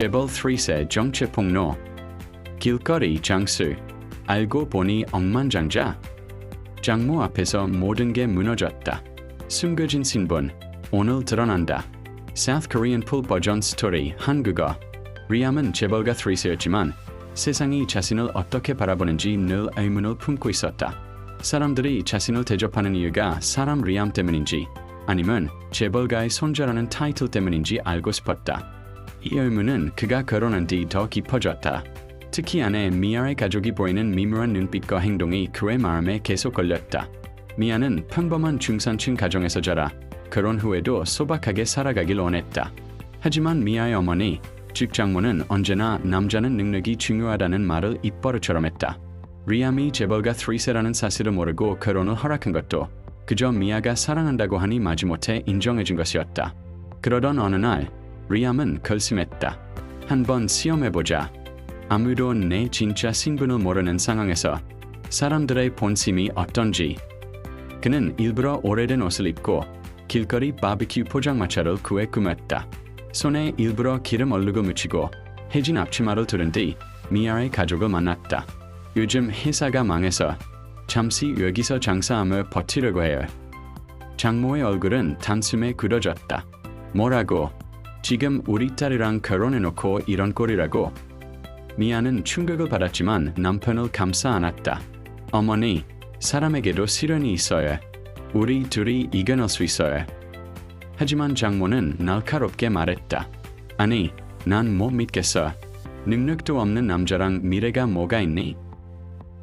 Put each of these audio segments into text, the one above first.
재벌 3세 정체폭로, 길거리 장수, 알고 보니 억만장자. 장모 앞에서 모든 게 무너졌다. 숨겨진 신분, 오늘 드러난다. South Korean 풀 버전 스토리, 한국어. 리암은 재벌가 3세였지만 세상이 자신을 어떻게 바라보는지 늘 의문을 품고 있었다. 사람들이 자신을 대접하는 이유가 사람 리암 때문인지 아니면 재벌가의 손자라는 타이틀 때문인지 알고 싶었다. 이 의문은 그가 결혼한 뒤 더 깊어졌다. 특히 아내 미아의 가족이 보이는 미묘한 눈빛과 행동이 그의 마음에 계속 걸렸다. 미아는 평범한 중산층 가정에서 자라 결혼 후에도 소박하게 살아가길 원했다. 하지만 미아의 어머니, 즉 장모는 언제나 남자는 능력이 중요하다는 말을 입버릇처럼 했다. 리암이 재벌가 3세라는 사실을 모르고 결혼을 허락한 것도 그저 미아가 사랑한다고 하니 마지못해 인정해준 것이었다. 그러던 어느 날 리암은 결심했다. 한번 시험해보자. 아무도 내 진짜 신분을 모르는 상황에서 사람들의 본심이 어떤지. 그는 일부러 오래된 옷을 입고 길거리 바비큐 포장마차를 구해 꾸몄다. 손에 일부러 기름 얼룩을 묻히고 해진 앞치마를 두른 뒤 미아의 가족을 만났다. 요즘 회사가 망해서 잠시 여기서 장사하며 버티려고 해요. 장모의 얼굴은 단숨에 굳어졌다. 뭐라고? 지금 우리 딸이랑 결혼해놓고 이런 꼴이라고? 미아는 충격을 받았지만 남편을 감싸 안았다. 어머니, 사람에게도 시련이 있어요. 우리 둘이 이겨낼 수 있어요. 하지만 장모는 날카롭게 말했다. 아니, 난 못 믿겠어. 능력도 없는 남자랑 미래가 뭐가 있니?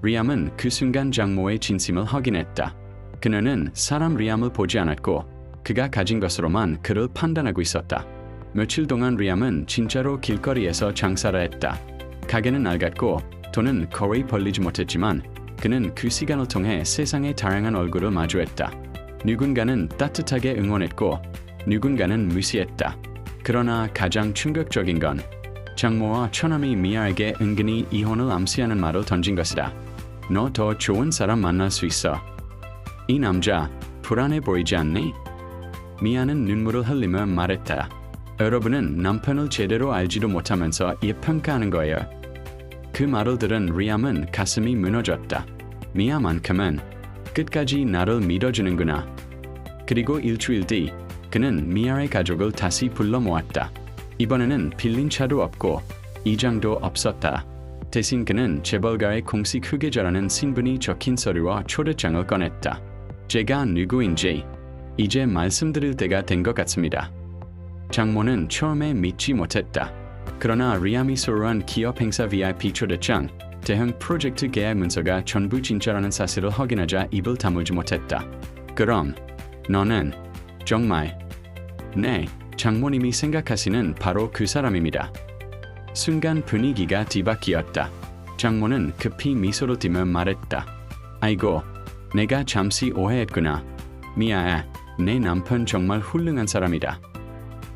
리암은 그 순간 장모의 진심을 확인했다. 그녀는 사람 리암을 보지 않았고 그가 가진 것으로만 그를 판단하고 있었다. 며칠 동안 리암은 진짜로 길거리에서 장사를 했다. 가게는 낡았고 돈은 거의 벌리지 못했지만 그는 그 시간을 통해 세상의 다양한 얼굴을 마주했다. 누군가는 따뜻하게 응원했고 누군가는 무시했다. 그러나 가장 충격적인 건 장모와 처남이 미아에게 은근히 이혼을 암시하는 말을 던진 것이다. 너 더 좋은 사람 만날 수 있어. 이 남자 불안해 보이지 않니? 미아는 눈물을 흘리며 말했다. 여러분은 남편을 제대로 알지도 못하면서 이 평가하는 거예요. 그 말을 들은 리암은 가슴이 무너졌다. 미아만큼은 끝까지 나를 믿어주는구나. 그리고 일주일 뒤 그는 미아의 가족을 다시 불러 모았다. 이번에는 빌린 차도 없고 이장도 없었다. 대신 그는 재벌가의 공식 후계자라는 신분이 적힌 서류와 초대장을 꺼냈다. 제가 누구인지 이제 말씀드릴 때가 된 것 같습니다. 장모는 처음에 믿지 못했다. 그러나 리암이 소유한 기업 행사 VIP 초대장, 대형 프로젝트 계약 문서가 전부 진짜라는 사실을 확인하자 입을 다물지 못했다. 그럼 너는 정말 네, 장모님이 생각하시는 바로 그 사람입니다. 순간 분위기가 뒤바뀌었다. 장모는 급히 미소를 띠며 말했다. 아이고, 내가 잠시 오해했구나. 미아야, 내 남편 정말 훌륭한 사람이다.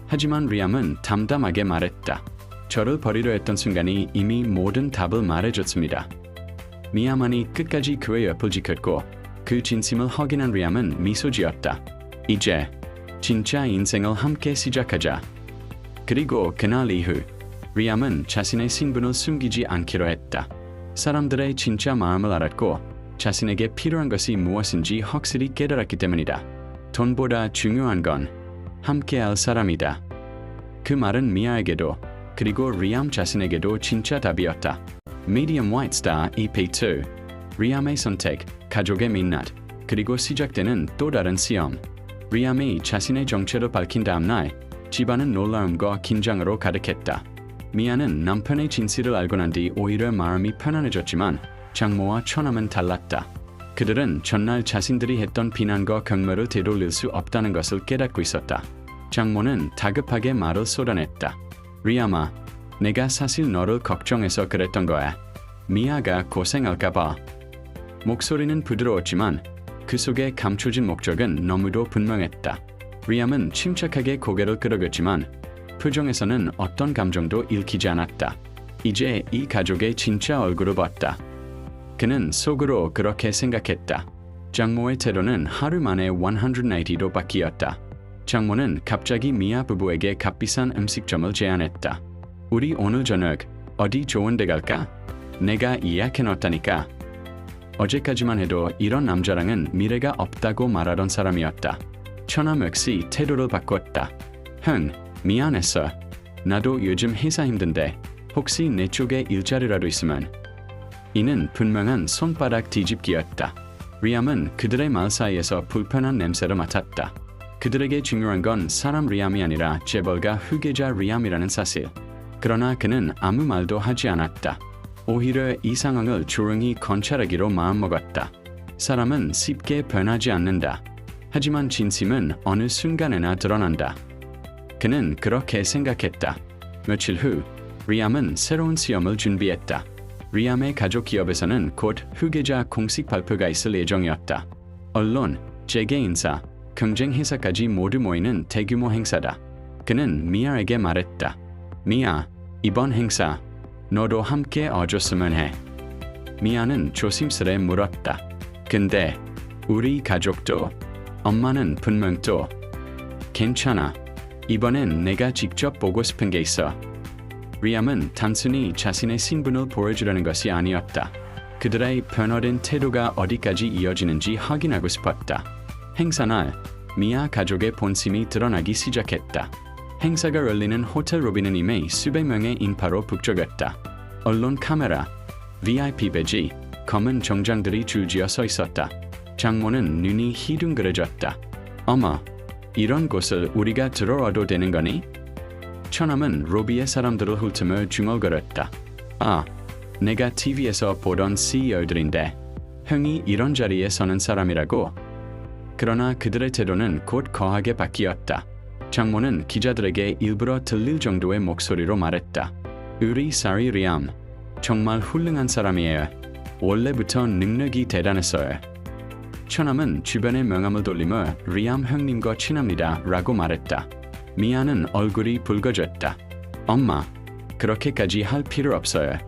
하지만 리암은 담담하게 말했다. 저를 버리려 했던 순간이 이미 모든 답을 말해줬습니다. 미아만이 끝까지 그의 옆을 지켰고 그 진심을 확인한 리암은 미소 지었다. 이제 진짜 인생을 함께 시작하자. 그리고 그날 이후 리암은 자신의 신분을 숨기지 않기로 했다. 사람들의 진짜 마음을 알았고 자신에게 필요한 것이 무엇인지 확실히 깨달았기 때문이다. 돈보다 중요한 건 함께할 사람이다. 그 말은 미아에게도 그리고 리암 자신에게도 진짜 답이었다. Medium White Star EP2 리암의 선택, 가족의 민낯, 그리고 시작되는 또 다른 시험. 리암이 자신의 정체를 밝힌 다음 날 집안은 놀라움과 긴장으로 가득했다. 미아는 남편의 진실을 알고 난 뒤 오히려 마음이 편안해졌지만 장모와 처남은 달랐다. 그들은 전날 자신들이 했던 비난과 경멸을 되돌릴 수 없다는 것을 깨닫고 있었다. 장모는 다급하게 말을 쏟아냈다. 리암아, 내가 사실 너를 걱정해서 그랬던 거야. 미아가 고생할까봐. 목소리는 부드러웠지만 그 속에 감춰진 목적은 너무도 분명했다. 리암은 침착하게 고개를 끄덕였지만 표정에서는 어떤 감정도 읽히지 않았다. 이제 이 가족의 진짜 얼굴을 봤다. 그는 속으로 그렇게 생각했다. 장모의 태도는 하루 만에 180도 바뀌었다. 장모는 갑자기 미아 부부에게 값비싼 음식점을 제안했다. 우리 오늘 저녁 어디 좋은 데 갈까? 내가 예약해놨다니까. 어제까지만 해도 이런 남자랑은 미래가 없다고 말하던 사람이었다. 처남 역시 태도를 바꿨다. 흥, 미안했어. 나도 요즘 회사 힘든데 혹시 내 쪽에 일자리라도 있으면. 이는 분명한 손바닥 뒤집기였다. 리암은 그들의 말 사이에서 불편한 냄새를 맡았다. 그들에게 중요한 건 사람 리암이 아니라 재벌가 후계자 리암이라는 사실. 그러나 그는 아무 말도 하지 않았다. 오히려 이 상황을 조용히 관찰하기로 마음먹었다. 사람은 쉽게 변하지 않는다. 하지만 진심은 어느 순간에나 드러난다. 그는 그렇게 생각했다. 며칠 후 리암은 새로운 시험을 준비했다. 리암의 가족 기업에서는 곧 후계자 공식 발표가 있을 예정이었다. 언론, 재계 인사, 경쟁 회사까지 모두 모이는 대규모 행사다. 그는 미아에게 말했다. 미아, 이번 행사 너도 함께 와줬으면 해. 미아는 조심스레 물었다. 근데 우리 가족도, 엄마는 분명 또. 괜찮아. 이번엔 내가 직접 보고 싶은 게 있어. 리암은 단순히 자신의 신분을 보여주려는 것이 아니었다. 그들의 변화된 태도가 어디까지 이어지는지 확인하고 싶었다. 행사날, 미아 가족의 본심이 드러나기 시작했다. 행사가 열리는 호텔 로비는 이미 수백 명의 인파로 북적였다. 언론 카메라, VIP 배지, 검은 정장들이 줄지어 서 있었다. 장모는 눈이 희둥그레졌다. 어머, 이런 곳을 우리가 들어와도 되는 거니? 처남은 로비의 사람들을 훑으며 중얼거렸다. 아, 내가 TV에서 보던 CEO들인데 형이 이런 자리에 서는 사람이라고? 그러나 그들의 태도는 곧 거하게 바뀌었다. 장모는 기자들에게 일부러 들릴 정도의 목소리로 말했다. 우리 사위 리암, 정말 훌륭한 사람이에요. 원래부터 능력이 대단했어요. 처남은 주변의 명함을 돌리며 리암 형님과 친합니다 라고 말했다. 미아는 얼굴이 붉어졌다. 엄마, 그렇게까지 할 필요 없어요.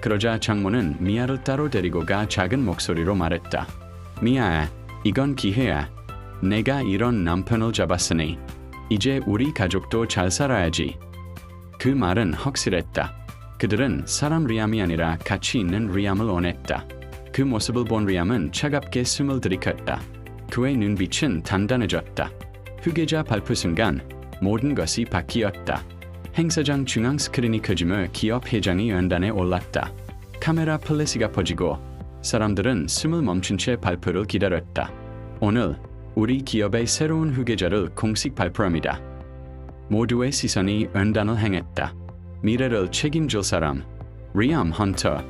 그러자 장모는 미아를 따로 데리고 가 작은 목소리로 말했다. 미아야, 이건 기회야. 내가 이런 남편을 잡았으니 이제 우리 가족도 잘 살아야지. 그 말은 확실했다. 그들은 사람 리암이 아니라 가치 있는 리암을 원했다. 그 모습을 본 리암은 차갑게 숨을 들이켰다. 그의 눈빛은 단단해졌다. 후계자 발표 순간 모든 것이 바뀌었다. 행사장 중앙 스크린이 켜지며 기업 회장이 연단에 올랐다. 카메라 플래시가 퍼지고 사람들은 숨을 멈춘 채 발표를 기다렸다. 오늘 우리 기업의 새로운 후계자를 공식 발표합니다. 모두의 시선이 연단을 향했다. 미래를 책임질 사람, 리암 헌터.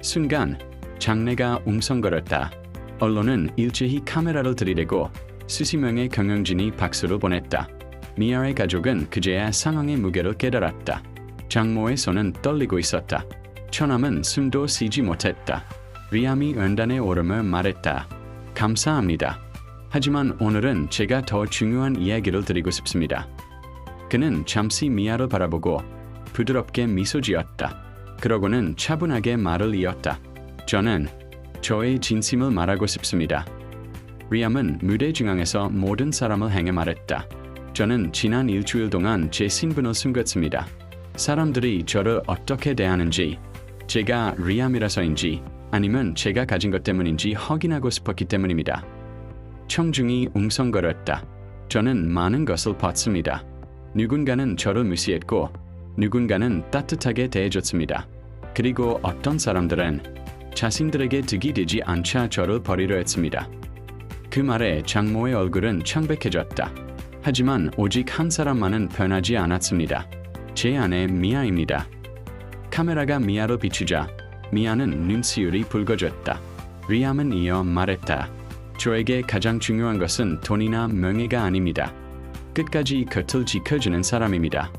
순간 장내가 웅성거렸다. 언론은 일제히 카메라를 들이대고 수십 명의 경영진이 박수를 보냈다. 미아의 가족은 그제야 상황의 무게를 깨달았다. 장모의 손은 떨리고 있었다. 처남은 숨도 쉬지 못했다. 리암이 연단에 오르며 말했다. 감사합니다. 하지만 오늘은 제가 더 중요한 이야기를 드리고 싶습니다. 그는 잠시 미아를 바라보고 부드럽게 미소 지었다. 그러고는 차분하게 말을 이었다. 저는 저의 진심을 말하고 싶습니다. 리암은 무대 중앙에서 모든 사람을 향해 말했다. 저는 지난 일주일 동안 제 신분을 숨겼습니다. 사람들이 저를 어떻게 대하는지, 제가 리암이라서인지 아니면 제가 가진 것 때문인지 확인하고 싶었기 때문입니다. 청중이 웅성거렸다. 저는 많은 것을 봤습니다. 누군가는 저를 무시했고 누군가는 따뜻하게 대해줬습니다. 그리고 어떤 사람들은 자신들에게 득이 되지 않자 저를 버리려 했습니다. 그 말에 장모의 얼굴은 창백해졌다. 하지만 오직 한 사람만은 변하지 않았습니다. 제 아내 미아입니다. 카메라가 미아를 비추자 미아는 눈시울이 붉어졌다. 리암은 이어 말했다. 저에게 가장 중요한 것은 돈이나 명예가 아닙니다. 끝까지 곁을 지켜주는 사람입니다.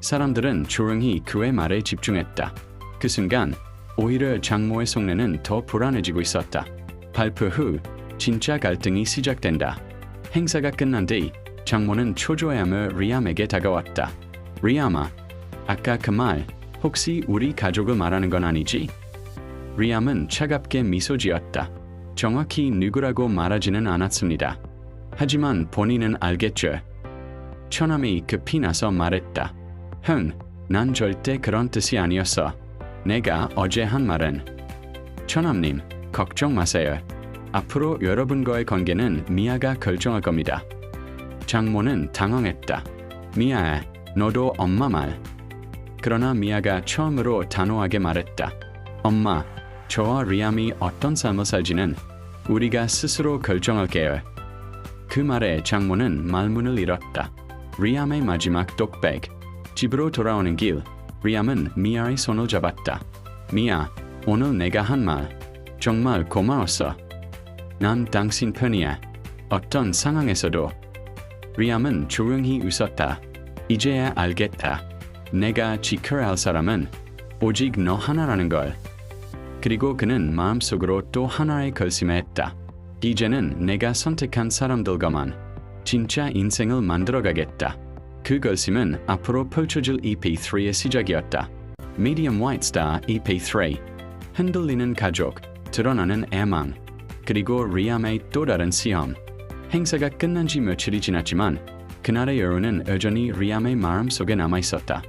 사람들은 조용히 그의 말에 집중했다. 그 순간 오히려 장모의 속내는 더 불안해지고 있었다. 발표 후 진짜 갈등이 시작된다. 행사가 끝난 뒤 장모는 초조해하며 리암에게 다가왔다. 리암아, 아까 그 말 혹시 우리 가족을 말하는 건 아니지? 리암은 차갑게 미소 지었다. 정확히 누구라고 말하지는 않았습니다. 하지만 본인은 알겠죠. 처남이 급히 나서 말했다. 형, 난 절대 그런 뜻이 아니었어. 내가 어제 한 말은 처남님, 걱정 마세요. 앞으로 여러분과의 관계는 미아가 결정할 겁니다. 장모는 당황했다. 미아야, 너도 엄마 말. 그러나 미아가 처음으로 단호하게 말했다. 엄마, 저와 리암이 어떤 삶을 살지는 우리가 스스로 결정할게요. 그 말에 장모는 말문을 잃었다. 리암의 마지막 독백. 집으로 돌아오는 길, 리암은 미아의 손을 잡았다. 미아, 오늘 내가 한 말 정말 고마웠어. 난 당신 편이야. 어떤 상황에서도. 리암은 조용히 웃었다. 이제야 알겠다. 내가 지켜야 할 사람은 오직 너 하나라는 걸. 그리고 그는 마음속으로 또 하나의 결심했다. 이제는 내가 선택한 사람들과만 진짜 인생을 만들어가겠다. 그 결심은 앞으로 펼쳐질 EP3의 시작이었다. Medium White Star EP3. 흔들리는 가족, 드러나는 애망, 그리고 리암의 또 다른 시험. 행사가 끝난 지 며칠이 지났지만 그날의 여운은 여전히 리암의 마음속에 남아있었다.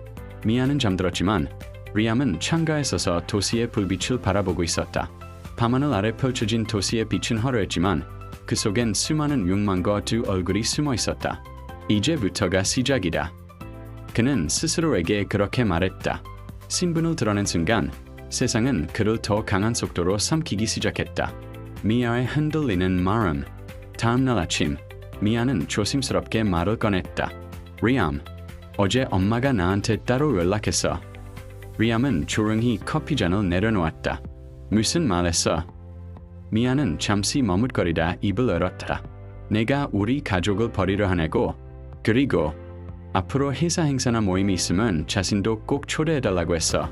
미아는 잠들었지만 리암은 창가에 서서 도시의 불빛을 바라보고 있었다. 밤하늘 아래 펼쳐진 도시의 빛은 화려했지만 그 속엔 수많은 욕망과 두 얼굴이 숨어 있었다. 이제부터가 시작이다. 그는 스스로에게 그렇게 말했다. 신분을 드러낸 순간 세상은 그를 더 강한 속도로 삼키기 시작했다. 미아의 흔들리는 마음. 다음날 아침, 미아는 조심스럽게 말을 꺼냈다. 리암, 어제 엄마가 나한테 따로 연락했어. 리암은 조용히 커피잔을 내려놓았다. 무슨 말했어? 미아는 잠시 머뭇거리다 입을 열었다. 내가 우리 가족을 버리려 하냐고. 그리고 앞으로 회사 행사나 모임이 있으면 자신도 꼭 초대해달라고 했어.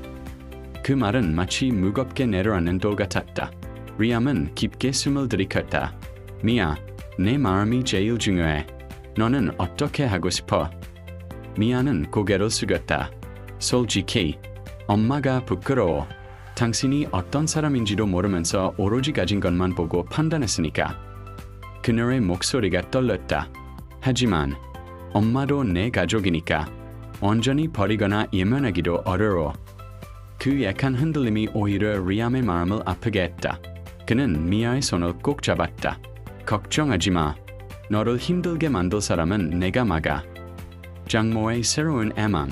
그 말은 마치 무겁게 내려앉는 돌 같았다. 리암은 깊게 숨을 들이켰다. 미아, 내 마음이 제일 중요해. 너는 어떻게 하고 싶어? 미아는 고개를 숙였다. 솔직히 엄마가 부끄러워. 당신이 어떤 사람인지도 모르면서 오로지 가진 것만 보고 판단했으니까. 그녀의 목소리가 떨렸다. 하지만 엄마도 내 가족이니까 완전히 버리거나 예면하기도 어려워. 그 약한 흔들림이 오히려 리암의 마음을 아프게 했다. 그는 미아의 손을 꼭 잡았다. 걱정하지 마. 너를 힘들게 만들 사람은 내가 막아. 장모의 새로운 애망.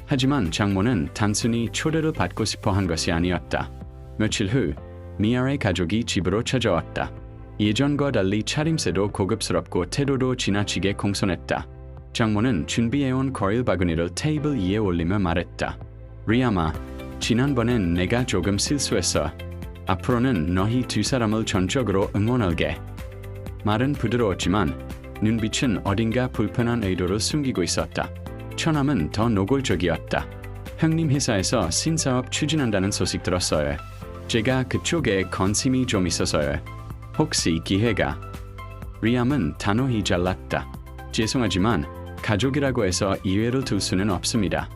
하지만 장모는 단순히 초대를 받고 싶어 한 것이 아니었다. 며칠 후 미아의 가족이 집으로 찾아왔다. 예전과 달리 차림새도 고급스럽고 태도도 지나치게 공손했다. 장모는 준비해온 과일 바구니를 테이블 위에 올리며 말했다. 리암아, 지난번엔 내가 조금 실수했어. 앞으로는 너희 두 사람을 전적으로 응원할게. 말은 부드러웠지만 눈빛은 어딘가 불편한 의도를 숨기고 있었다. 처남은 더 노골적이었다. 형님 회사에서 신사업 추진한다는 소식 들었어요. 제가 그쪽에 관심이 좀 있어서요. 혹시 기회가? 리암은 단호히 잘랐다. 죄송하지만 가족이라고 해서 이해를 둘 수는 없습니다.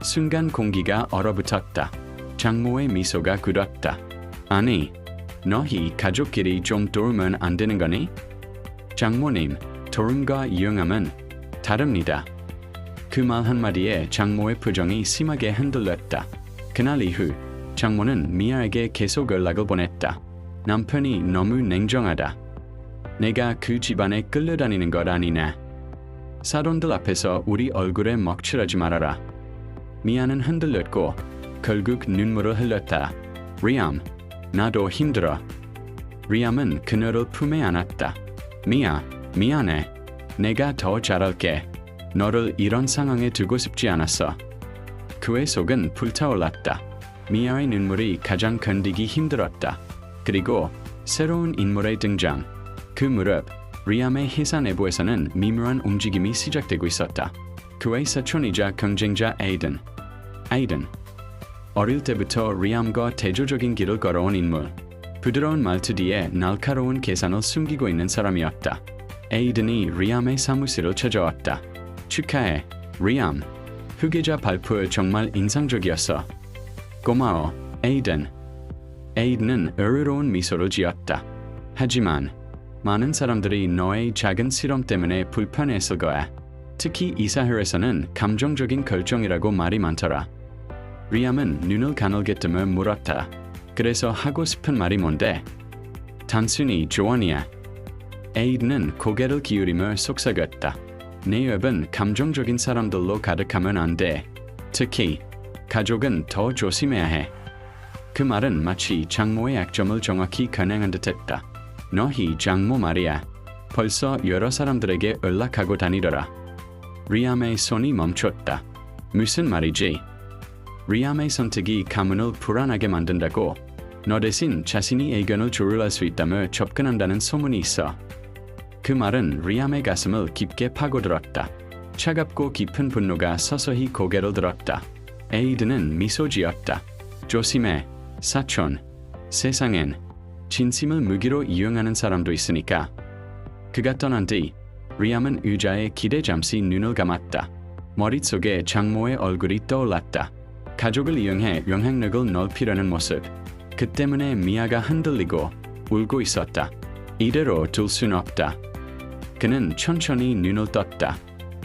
순간 공기가 얼어붙었다. 장모의 미소가 굳었다. 아니, 너희 가족끼리 좀 도우면 안 되는 거니? 장모님, 도움과 이용함은 다릅니다. 그 말 한마디에 장모의 표정이 심하게 흔들렸다. 그날 이후 장모는 미아에게 계속 연락을 보냈다. 남편이 너무 냉정하다. 내가 그 집안에 끌려다니는 것 아니냐. 사돈들 앞에서 우리 얼굴에 먹칠하지 말아라. 미아는 흔들렸고 결국 눈물을 흘렸다. 리암, 나도 힘들어. 리암은 그녀를 품에 안았다. 미아, 미안해. 내가 더 잘할게. 너를 이런 상황에 두고 싶지 않았어. 그의 속은 불타올랐다. 미아의 눈물이 가장 견디기 힘들었다. 그리고 새로운 인물의 등장. 그 무렵 리암의 회사 내부에서는 미묘한 움직임이 시작되고 있었다. 그의 사촌이자 경쟁자 에이든. 어릴 때부터 리암과 대조적인 길을 걸어온 인물. 부드러운 말투 뒤에 날카로운 계산을 숨기고 있는 사람이었다. 에이든이 리암의 사무실을 찾아왔다. 축하해, 리암. 후계자 발표 정말 인상적이었어. 고마워, 에이든. 에이든은 의외로운 미소를 지었다. 하지만 많은 사람들이 너의 작은 실험 때문에 불편했을 거야. 특히 이사회에서는 감정적인 결정이라고 말이 많더라. 리암은 눈을 가늘게 뜨며 물었다. 그래서 하고 싶은 말이 뭔데? 단순히 조언이야. 에이든은 고개를 기울이며 속삭였다. 내 앱은 감정적인 사람들로 가득하면 안 돼. 특히 가족은 더 조심해야 해. 그 말은 마치 장모의 약점을 정확히 겨냥한 듯했다. 너희 장모 말이야. 벌써 여러 사람들에게 연락하고 다니더라. 리암의 손이 멈췄다. 무슨 말이지? 리암의 선택이 가문을 불안하게 만든다고. 너 대신 자신이 의견을 조율할 수 있다며 접근한다는 소문이 있어. 그 말은 리암의 가슴을 깊게 파고들었다. 차갑고 깊은 분노가 서서히 고개를 들었다. 에이든은 미소 지었다. 조심해, 사촌. 세상엔 진심을 무기로 이용하는 사람도 있으니까. 그가 떠난 뒤 리암은 의자에 기대 잠시 눈을 감았다. 머릿속에 장모의 얼굴이 떠올랐다. 가족을 이용해 영향력을 넓히려는 모습. 그 때문에 미아가 흔들리고 울고 있었다. 이대로 둘 순 없다. 그는 천천히 눈을 떴다.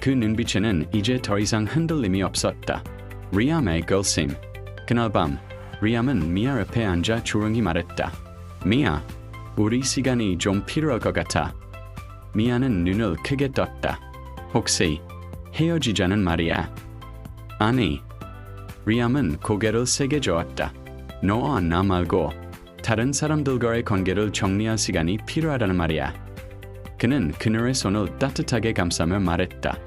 그 눈빛에는 이제 더 이상 흔들림이 없었다. 리암의 결심. 그날 밤 리암은 미아 옆에 앉아 조용히 말했다. 미아, 우리 시간이 좀 필요할 것 같아. 미아는 눈을 크게 떴다. 혹시 헤어지자는 말이야? 아니. 리암은 고개를 세게 저었다. 너와 나 말고 다른 사람들과의 관계를 정리할 시간이 필요하다는 말이야. 그는 그녀의 손을 따뜻하게 감싸며 말했다.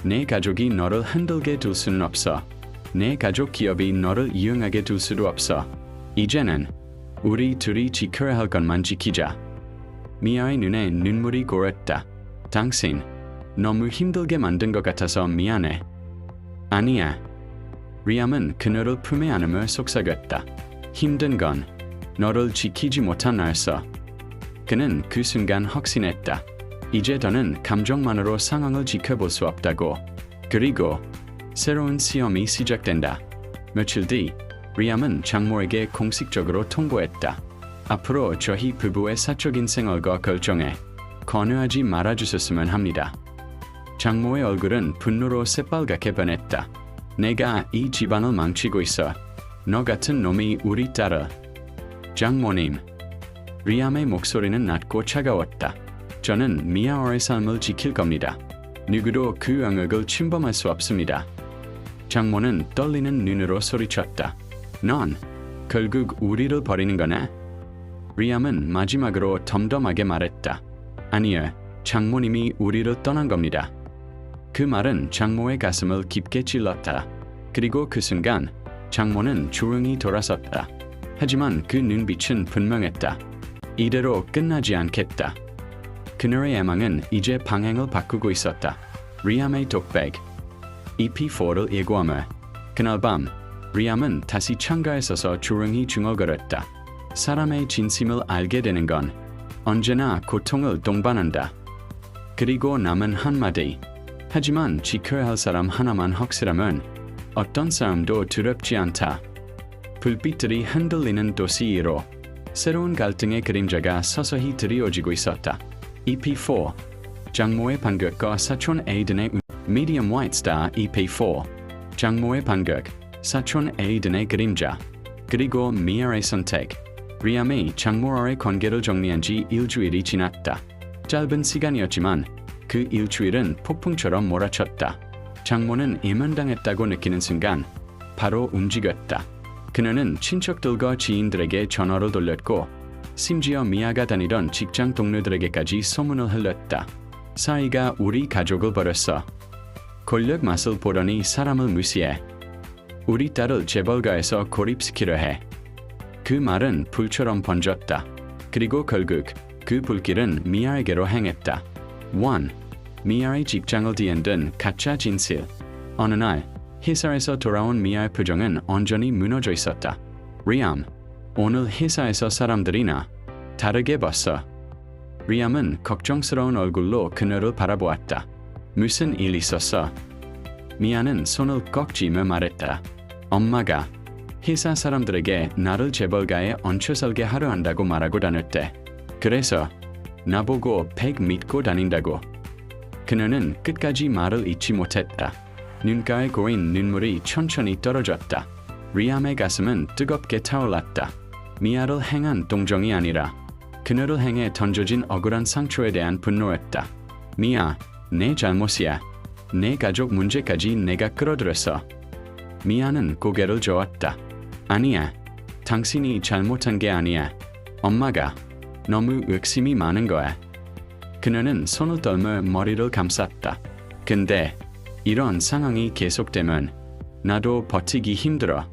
내 가족이 너를 흔들게 둘 수는 없어. 내 가족 기업이 너를 이용하게 둘 수도 없어. 이제는 우리 둘이 지켜야 할 것만 지키자. 미아의 눈에 눈물이 고였다. 당신 너무 힘들게 만든 것 같아서 미안해. 아니야. 리암은 그녀를 품에 안으며 속삭였다. 힘든 건 너를 지키지 못한 나였어. 그는 그 순간 확신했다. 이제 더는 감정만으로 상황을 지켜볼 수 없다고. 그리고 새로운 시험이 시작된다. 며칠 뒤 리암은 장모에게 공식적으로 통보했다. 앞으로 저희 부부의 사적인 생활과 결정에 관여하지 말아주셨으면 합니다. 장모의 얼굴은 분노로 새빨갛게 변했다. 내가 이 집안을 망치고 있어. 너 같은 놈이 우리 딸을. 장모님. 리암의 목소리는 낮고 차가웠다. 저는 미아와의 삶을 지킬 겁니다. 누구도 그 영역을 침범할 수 없습니다. 장모는 떨리는 눈으로 소리쳤다. 넌 결국 우리를 버리는 거네? 리암은 마지막으로 덤덤하게 말했다. 아니요, 장모님이 우리를 떠난 겁니다. 그 말은 장모의 가슴을 깊게 찔렀다. 그리고 그 순간 장모는 조용히 돌아섰다. 하지만 그 눈빛은 분명했다. 이대로 끝나지 않겠다. 그녀의 애망은 이제 방향을 바꾸고 있었다. 리암의 독백. EP4를 예고하며 그날 밤 리암은 다시 창가에 서서 조용히 중얼거렸다. 사람의 진심을 알게 되는 건 언제나 고통을 동반한다. 그리고 남은 한마디. 하지만 지켜야 할 사람 하나만 확실하면 어떤 싸움도 두렵지 않다. 불빛들이 흔들리는 도시 위로 새로운 갈등의 그림자가 서서히 드리워지고 있었다. EP4. 장모의 반격과 사촌 에이든의 Medium White Star EP4. 장모의 반격, 사촌 에이든의 그림자, 그리고 미아의 선택. 리암이 장모와의 관계를 정리한 지 일주일이 지났다. 짧은 시간이었지만 그 일주일은 폭풍처럼 몰아쳤다. 장모는 임한당했다고 느끼는 순간 바로 움직였다. 그녀는 친척들과 지인들에게 전화를 돌렸고 심지어 미아가 다니던 직장 동료들에게까지 소문을 흘렸다. 사이가 우리 가족을 버렸어. 권력 맛을 보더니 사람을 무시해. 우리 딸을 재벌가에서 고립시키려 해. 그 말은 불처럼 번졌다. 그리고 결국 그 불길은 미아에게로 향했다. 1. 미아의 직장을 뒤흔든 가짜 진실. 어느 날 회사에서 돌아온 미아의 표정은 온전히 무너져 있었다. 리암, 오늘 회사에서 사람들이 나 다르게 봤어. 리암은 걱정스러운 얼굴로 그녀를 바라보았다. 무슨 일 있었어? 미아는 손을 꼭 쥐며 말했다. 엄마가 회사 사람들에게 나를 재벌가에 얹혀 살게 하려 한다고 말하고 다녔대. 그래서 나보고 백 믿고 다닌다고. 그녀는 끝까지 말을 잊지 못했다. 눈가에 고인 눈물이 천천히 떨어졌다. 리암의 가슴은 뜨겁게 타올랐다. 미아를 행한 동정이 아니라 그녀를 향해 던져진 억울한 상처에 대한 분노였다. 미아, 내 잘못이야. 내 가족 문제까지 내가 끌어들였어. 미아는 고개를 저었다. 아니야. 당신이 잘못한 게 아니야. 엄마가 너무 욕심이 많은 거야. 그녀는 손을 떨며 머리를 감쌌다. 근데 이런 상황이 계속되면 나도 버티기 힘들어.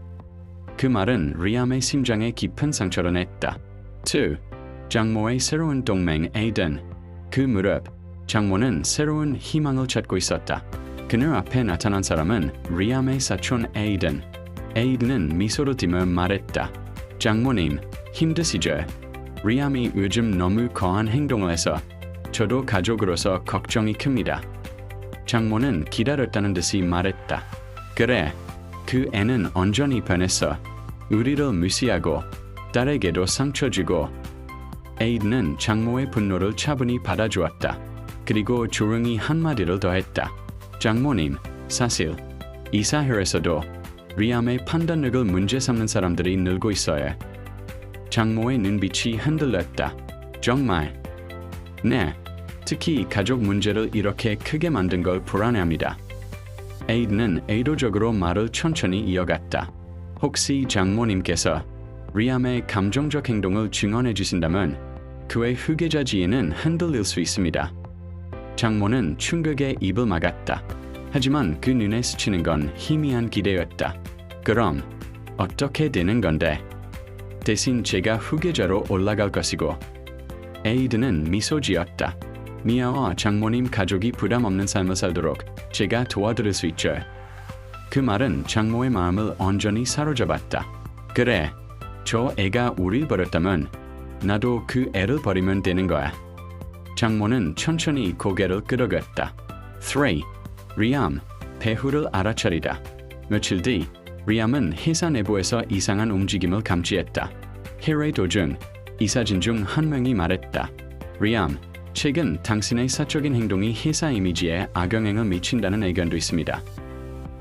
그 말은 리암의 심장에 깊은 상처를 냈다. 2. 장모의 새로운 동맹 에이든. 그 무렵 장모는 새로운 희망을 찾고 있었다. 그녀 앞에 나타난 사람은 리암의 사촌 에이든. 에이든은 미소를 띠며 말했다. 장모님, 힘드시죠? 리암이 요즘 너무 거한 행동을 해서 저도 가족으로서 걱정이 큽니다. 장모는 기다렸다는 듯이 말했다. 그래, 그 애는 온전히 변했어. 우리를 무시하고 딸에게도 상처 주고. 에이든은 장모의 분노를 차분히 받아주었다. 그리고 조용히 한마디를 더했다. 장모님, 사실 이 사회에서도 리암의 판단력을 문제 삼는 사람들이 늘고 있어요. 장모의 눈빛이 흔들렸다. 정말? 네, 특히 가족 문제를 이렇게 크게 만든 걸 불안해합니다. 에이든은 의도적으로 말을 천천히 이어갔다. 혹시 장모님께서 리암의 감정적 행동을 증언해 주신다면 그의 후계자 지위는 흔들릴 수 있습니다. 장모는 충격에 입을 막았다. 하지만 그 눈에 스치는 건 희미한 기대였다. 그럼 어떻게 되는 건데? 대신 제가 후계자로 올라갈 것이고. 에이든은 미소 지었다. 미아와 장모님 가족이 부담 없는 삶을 살도록 제가 도와드릴 수 있죠. 그 말은 장모의 마음을 온전히 사로잡았다. 그래, 저 애가 우릴 버렸다면 나도 그 애를 버리면 되는 거야. 장모는 천천히 고개를 끄덕였다. 3. 리암, 배후를 알아차리다. 며칠 뒤 리암은 회사 내부에서 이상한 움직임을 감지했다. 회의 도중 이사진 중 한 명이 말했다. 리암, 최근 당신의 사적인 행동이 회사 이미지에 악영향을 미친다는 의견도 있습니다.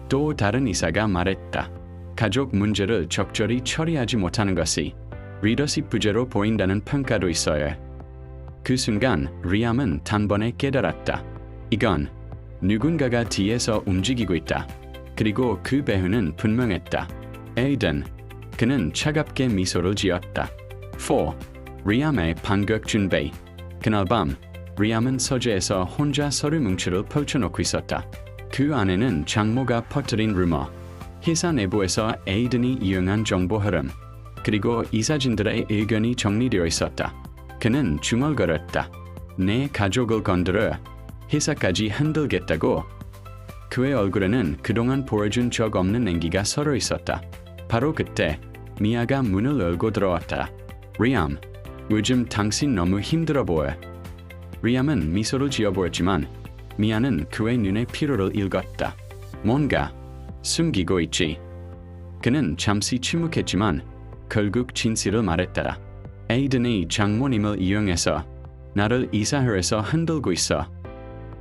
또 다른 이사가 말했다. 가족 문제를 적절히 처리하지 못하는 것이 리더십 부재로 보인다는 평가도 있어요. 그 순간 리암은 단번에 깨달았다. 이건 누군가가 뒤에서 움직이고 있다. 그리고 그 배후는 분명했다. 에이든. 그는 차갑게 미소를 지었다. 4. 리암의 반격 준비. 그날 밤 리암은 서재에서 혼자 서류 뭉치를 펼쳐놓고 있었다. 그 안에는 장모가 퍼뜨린 루머, 회사 내부에서 에이든이 이용한 정보 흐름, 그리고 이사진들의 의견이 정리되어 있었다. 그는 중얼거렸다. 내 가족을 건드려 회사까지 흔들겠다고. 그의 얼굴에는 그동안 보여준 적 없는 냉기가 서려 있었다. 바로 그때 미아가 문을 열고 들어왔다. 리암, 요즘 당신 너무 힘들어 보여. 리암은 미소를 지어 보였지만 미아는 그의 눈에 피로를 읽었다. 뭔가 숨기고 있지. 그는 잠시 침묵했지만 결국 진실을 말했다. 에이든이 장모님을 이용해서 나를 이사회에서 흔들고 있어.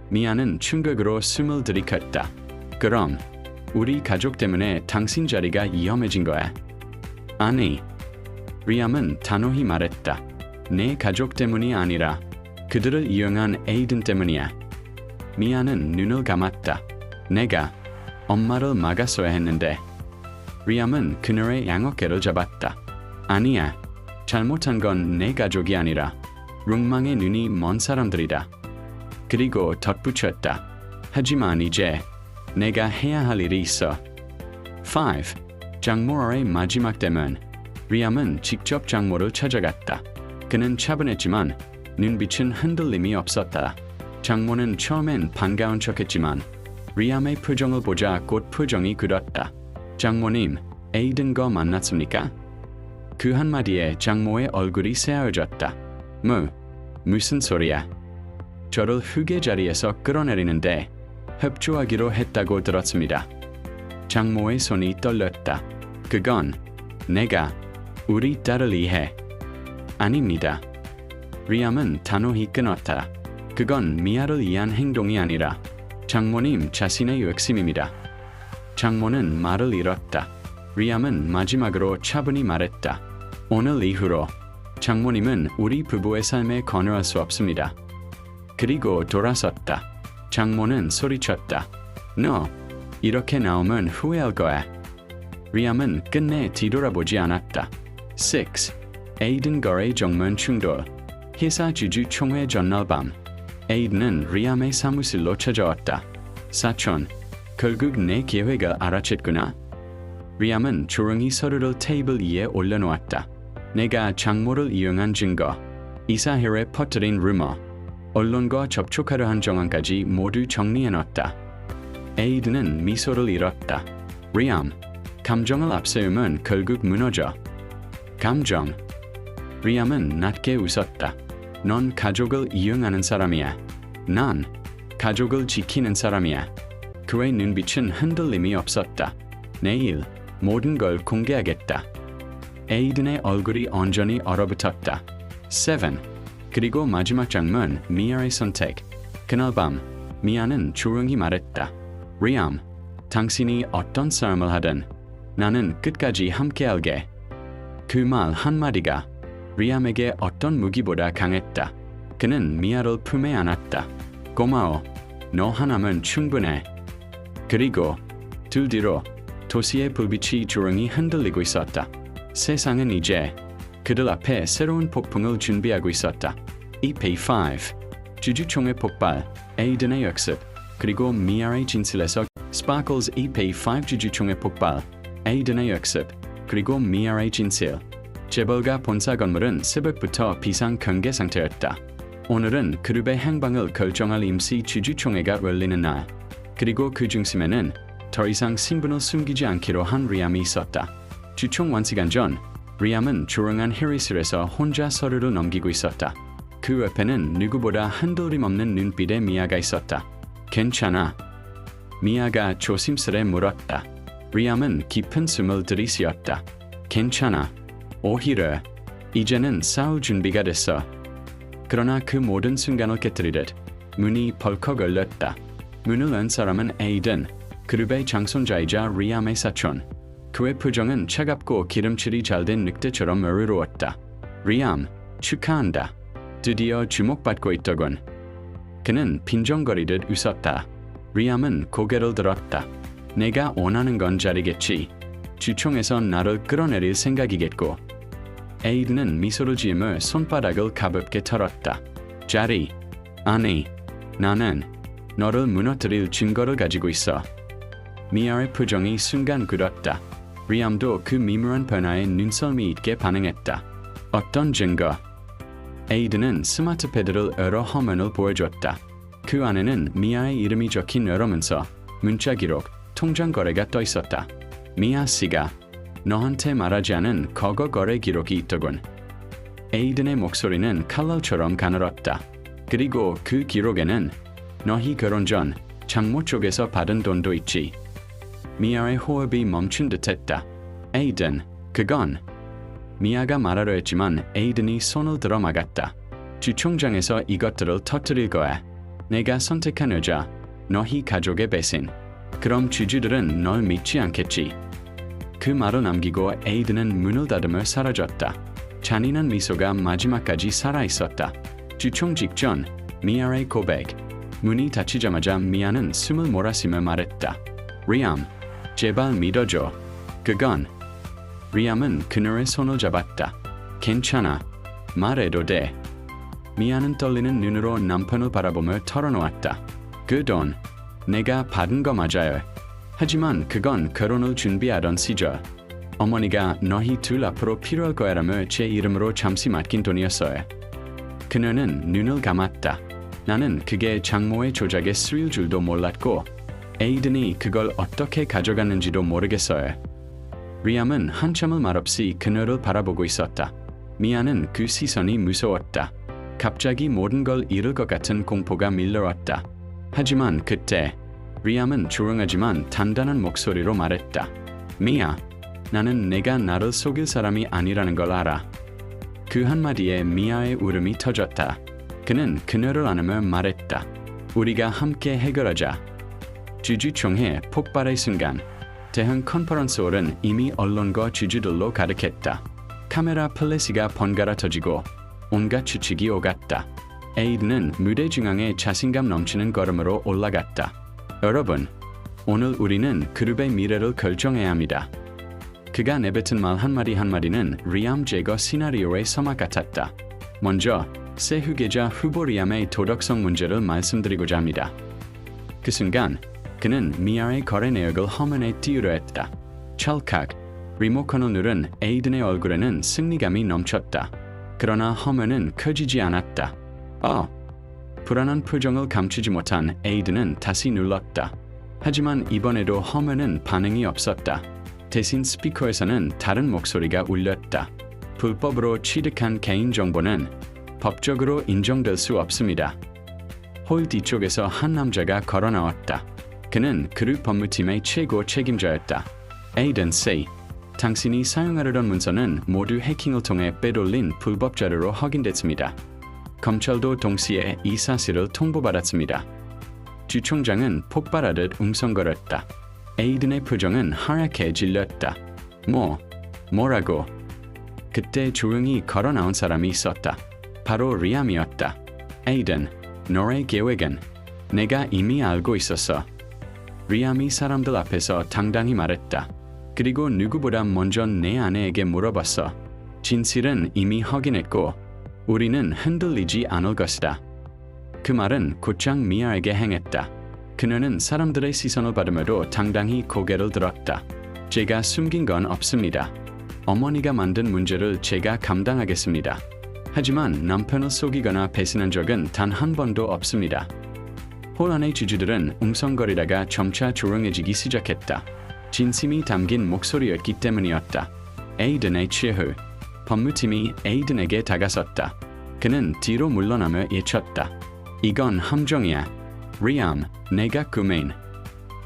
미아는 충격으로 숨을 들이켰다. 그럼 우리 가족 때문에 당신 자리가 위험해진 거야? 아니. 리암은 단호히 말했다. 내 가족 때문이 아니라 그들을 이용한 에이든 때문이야. 미아는 눈을 감았다. 내가 엄마를 막았어야 했는데. 리암은 그녀의 양어깨를 잡았다. 아니야. 잘못한 건 내 가족이 아니라 룩망의 눈이 먼 사람들이다. 그리고 덧붙였다. 하지만 이제 내가 해야 할 일이 있어. 5. 장모의 마지막 대면. 리암은 직접 장모를 찾아갔다. 그는 차분했지만 눈빛은 흔들림이 없었다. 장모는 처음엔 반가운 척했지만 리암의 표정을 보자 곧 표정이 굳었다. 장모님, 에이든과 만났습니까? 그 한마디에 장모의 얼굴이 새하얘졌다. 무슨 소리야? 저를 후계 자리에서 끌어내리는데 협조하기로 했다고 들었습니다. 장모의 손이 떨렸다. 그건 내가 우리 딸을 위해. 아닙니다. 리암은 단호히 끊었다. 그건 미아를 위한 행동이 아니라 장모님 자신의 욕심입니다. 장모는 말을 잃었다. 리암은 마지막으로 차분히 말했다. 오늘 이후로 장모님은 우리 부부의 삶에 관여할 수 없습니다. 그리고 돌아섰다. 장모는 소리쳤다. 너 이렇게 나오면 후회할 거야. 리암은 끝내 뒤돌아보지 않았다. 6. 에이든 거래 정면 충돌. 회사 주주 총회 전날 밤 에이든은 리암의 사무실로 찾아왔다. 사촌, 결국 내 계획을 알아챘구나. 리암은 조용히 서류를 테이블 위에 올려놓았다. 내가 장모를 이용한 증거, 이사회에 퍼뜨린 루머, 언론과 접촉하려 한 정황까지 모두 정리해놨다. 에이든은 미소를 잃었다. 리암, 감정을 앞세우면 결국 무너져. 감정. 리암은 낮게 웃었다. 넌 가족을 이용하는 사람이야. 난 가족을 지키는 사람이야. 그의 눈빛은 흔들림이 없었다. 내일 모든 걸 공개하겠다. 에이든의 얼굴이 온전히 얼어붙었다. 7. 그리고 마지막 장면, 미아의 선택. 그날 밤, 미아는 조용히 말했다. 리암, 당신이 어떤 삶을 하든 나는 끝까지 함께할게. 그 말 한마디가 리암에게 어떤 무기보다 강했다. 그는 미아를 품에 안았다. 고마워. 너 하나면 충분해. 그리고 둘 뒤로 도시의 불빛이 조용히 흔들리고 있었다. 세상은 이제 그들 앞에 새로운 폭풍을 준비하고 있었다. EP5 주주총회 폭발, 에이든의 역습, 그리고 미아의 진실에서 스파클스 EP5 주주총회 폭발, 에이든의 역습, 그리고 미아의 진실. 재벌가 본사 건물은 새벽부터 비상 경계 상태였다. 오늘은 그룹의 행방을 결정할 임시 주주총회가 열리는 날. 그리고 그 중심에는 더 이상 신분을 숨기지 않기로 한 리암이 있었다. 주총 완시간 전, 리암은 조용한 회의실에서 혼자 서류를 넘기고 있었다. 그 옆에는 누구보다 흔들림 없는 눈빛의 미아가 있었다. 괜찮아? 미아가 조심스레 물었다. 리암은 깊은 숨을 들이쉬었다. 괜찮아. 오히려 이제는 싸울 준비가 됐어. 그러나 그 모든 순간을 깨뜨리듯 문이 벌컥 열렸다. 문을 연 사람은 에이든, 그룹의 장손자이자 리암의 사촌. 그의 표정은 차갑고 기름칠이 잘된 늑대처럼 어루러웠다. 리암, 축하한다. 드디어 주목받고 있더군. 그는 빈정거리듯 웃었다. 리암은 고개를 들었다. 내가 원하는 건 자리겠지. 주총에서 나를 끌어내릴 생각이겠고. 에이든은 미소를 지으며 손바닥을 가볍게 털었다. 자리. 아니, 나는 너를 무너뜨릴 증거를 가지고 있어. 미아의 표정이 순간 굳었다. 리암도 그 미묘한 변화에 눈썰미 있게 반응했다. 어떤 증거? 에이든은 스마트패드를 열어 화면을 보여줬다. 그 안에는 미아의 이름이 적힌 여러 문서, 문자 기록, 통장 거래가 떠 있었다. 미아 씨가 너한테 말하지 않은 과거 거래 기록이 있더군. 에이든의 목소리는 칼날처럼 가늘었다. 그리고 그 기록에는 너희 결혼 전 장모 쪽에서 받은 돈도 있지. 미아의 호흡이 멈춘 듯했다. 에이든, 그건... 미아가 말하려 했지만 에이든이 손을 들어 막았다. 주총장에서 이것들을 터뜨릴 거야. 내가 선택한 여자, 너희 가족의 배신. 그럼 주주들은 널 믿지 않겠지. 그 말을 남기고 에이든은 문을 닫으며 사라졌다. 잔인한 미소가 마지막까지 살아있었다. 주총 직전, 미아의 고백. 문이 닫히자마자 미아는 숨을 몰아쉬며 말했다. 리암, 제발 믿어줘. 그건... 리암은 그녀의 손을 잡았다. 괜찮아. 말해도 돼. 미아는 떨리는 눈으로 남편을 바라보며 털어놓았다. 그 돈, 내가 받은 거 맞아요. 하지만 그건 결혼을 준비하던 시절. 어머니가 너희 둘 앞으로 필요할 거야라며 제 이름으로 잠시 맡긴 돈이었어요. 그녀는 눈을 감았다. 나는 그게 장모의 조작에 쓰일 줄도 몰랐고 에이든이 그걸 어떻게 가져갔는지도 모르겠어요. 리암은 한참을 말없이 그녀를 바라보고 있었다. 미아는 그 시선이 무서웠다. 갑자기 모든 걸 잃을 것 같은 공포가 밀려왔다. 하지만 그때 리암은 조용하지만 단단한 목소리로 말했다. 미아, 나는 내가 나를 속일 사람이 아니라는 걸 알아. 그 한마디에 미아의 울음이 터졌다. 그는 그녀를 안으며 말했다. 우리가 함께 해결하자. 주주총회 폭발의 순간 대형 컨퍼런스홀은 이미 언론과 주주들로 가득했다. 카메라 플래시가 번갈아 터지고 온갖 추측이 오갔다. 에이든은 무대 중앙에 자신감 넘치는 걸음으로 올라갔다. 여러분, 오늘 우리는 그룹의 미래를 결정해야 합니다. 그가 내뱉은 말 한마디 한마디는 리암 제거 시나리오의 서막 같았다. 먼저 새 후계자 후보 리암의 도덕성 문제를 말씀드리고자 합니다. 그 순간 그는 미아의 거래 내역을 화면에 띄우려 했다. 찰칵, 리모컨을 누른 에이든의 얼굴에는 승리감이 넘쳤다. 그러나 화면은 커지지 않았다. 불안한 표정을 감추지 못한 에이든은 다시 눌렀다. 하지만 이번에도 화면은 반응이 없었다. 대신 스피커에서는 다른 목소리가 울렸다. 불법으로 취득한 개인정보는 법적으로 인정될 수 없습니다. 홀 뒤쪽에서 한 남자가 걸어 나왔다. 그는 그룹 법무팀의 최고 책임자였다. 에이든 씨, 당신이 사용하려던 문서는 모두 해킹을 통해 빼돌린 불법 자료로 확인됐습니다. 검찰도 동시에 이 사실을 통보받았습니다. 주 총장은 폭발하듯 웅성거렸다. 에이든의 표정은 하얗게 질렸다. 뭐라고? 그때 조용히 걸어 나온 사람이 있었다. 바로 리암이었다. 에이든, 너의 계획은 내가 이미 알고 있었어. 리암이 사람들 앞에서 당당히 말했다. 그리고 누구보다 먼저 내 아내에게 물어봤어. 진실은 이미 확인했고 우리는 흔들리지 않을 것이다. 그 말은 곧장 미아에게 행했다. 그녀는 사람들의 시선을 받으며도 당당히 고개를 들었다. 제가 숨긴 건 없습니다. 어머니가 만든 문제를 제가 감당하겠습니다. 하지만 남편을 속이거나 배신한 적은 단 한 번도 없습니다. 홀 안의 주주들은 웅성거리다가 점차 조용해지기 시작했다. 진심이 담긴 목소리였기 때문이었다. 에이든의 최후. 법무팀이 에이든에게 다가섰다. 그는 뒤로 물러나며 예쳤다. 이건 함정이야. 리암, 내가 구매인.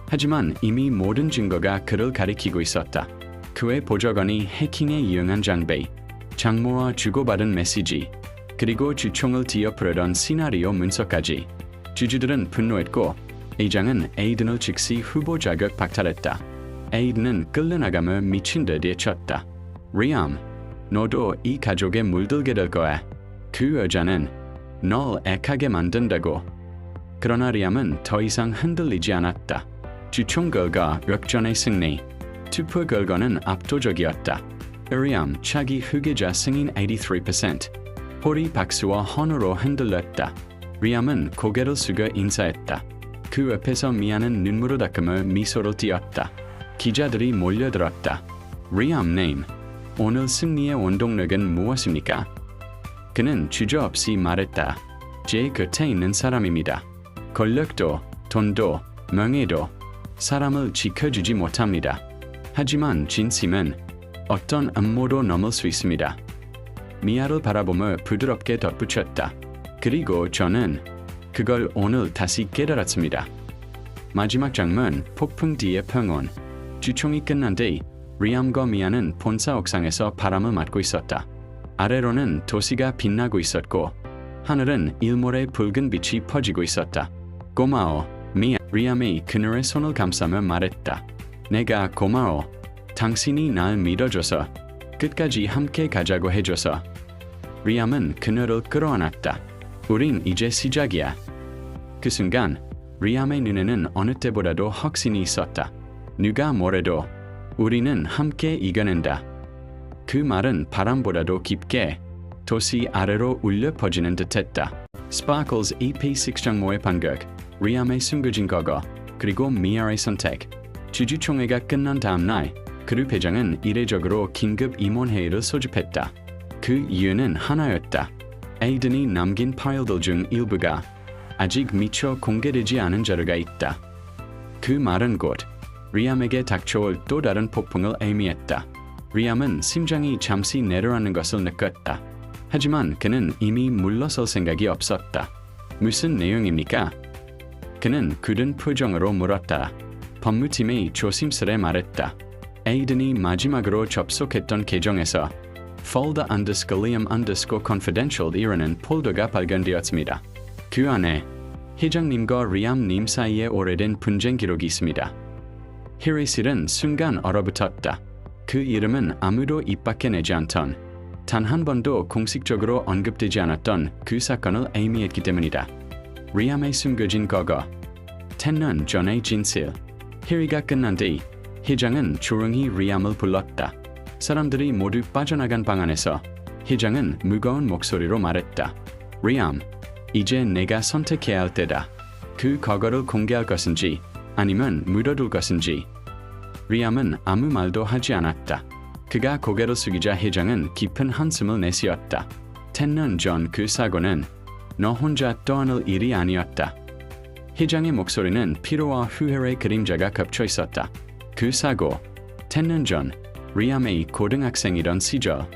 하지만 이미 모든 증거가 그를 가리키고 있었다. 그의 보좌관이 해킹에 이용한 장비, 장모와 주고받은 메시지, 그리고 주총을 뒤엎으려던 시나리오 문서까지. 주주들은 분노했고 의장은 에이든을 즉시 후보 자격 박탈했다. 에이든은 끌려나가며 미친 듯 예쳤다. 리암, 너도 이 가족에 물들게 될 거야. 그 여자는 널 액하게 만든다고. 그러나 리암은 더 이상 흔들리지 않았다. 주총 결과 역전의 승리. 투표 결과는 압도적이었다. 리암 차기 후계자 승인 83%. 홀이 박수와 환호로 흔들렸다. 리암은 고개를 숙여 인사했다. 그 옆에서 미아는 눈물을 닦으며 미소를 띄었다. 기자들이 몰려들었다. 리암님, 오늘 승리의 원동력은 무엇입니까? 그는 주저없이 말했다. 제 곁에 있는 사람입니다. 권력도, 돈도, 명예도 사람을 지켜주지 못합니다. 하지만 진심은 어떤 음모도 넘을 수 있습니다. 미아를 바라보며 부드럽게 덧붙였다. 그리고 저는 그걸 오늘 다시 깨달았습니다. 마지막 장면, 폭풍 뒤의 평온. 주총이 끝난 뒤 리암과 미아는 본사 옥상에서 바람을 맞고 있었다. 아래로는 도시가 빛나고 있었고 하늘은 일몰의 붉은 빛이 퍼지고 있었다. 고마워, 미아. 리암이 그녀의 손을 감싸며 말했다. 내가 고마워. 당신이 날 믿어줘서, 끝까지 함께 가자고 해줘서. 리암은 그녀를 끌어안았다. 우린 이제 시작이야. 그 순간 리암의 눈에는 어느 때보다도 확신이 있었다. 누가 뭐래도 우리는 함께 이겨낸다. 그 말은 바람보다도 깊게 도시 아래로 울려 퍼지는 듯했다. 스파클즈 EP6 장모의 반격, 리암의 숨겨진 과거, 그리고 미아의 선택. 주주총회가 끝난 다음 날 그룹 회장은 이례적으로 긴급 임원회의를 소집했다. 그 이유는 하나였다. 에이든이 남긴 파일들 중 일부가 아직 미처 공개되지 않은 자료가 있다. 그 말은 곧 리암에게 닥쳐올 또 다른 폭풍을 의미했다. 리암은 심장이 잠시 내려앉는 것을 느꼈다. 하지만 그는 이미 물러설 생각이 없었다. 무슨 내용입니까? 그는 굳은 표정으로 물었다. 법무팀이 조심스레 말했다. 에이든이 마지막으로 접속했던 계정에서 folder _Sculliam_confidential이라는 폴더가 발견되었습니다. 그 안에 회장님과 리암님 사이에 오래된 분쟁 기록이 있습니다. 히레실은 순간 얼어붙었다. 그 이름은 아무도 입 밖에 내지 않던, 단 한 번도 공식적으로 언급되지 않았던 그 사건을 의미했기 때문이다. 리암의 숨겨진 과거, 10년 전의 진실. 회의가 끝난 뒤 회장은 조용히 리암을 불렀다. 사람들이 모두 빠져나간 방 안에서 회장은 무거운 목소리로 말했다. 리암, 이제 내가 선택해야 할 때다. 그 과거를 공개할 것인지 아니면 묻어둘 것인지. 리암은 아무 말도 하지 않았다. 그가 고개를 숙이자 회장은 깊은 한숨을 내쉬었다. 10년 전 그 사고는 너 혼자 떠안을 일이 아니었다. 회장의 목소리는 피로와 후회의 그림자가 겹쳐 있었다. 그 사고, 10년 전 리암의 고등학생이던 시절,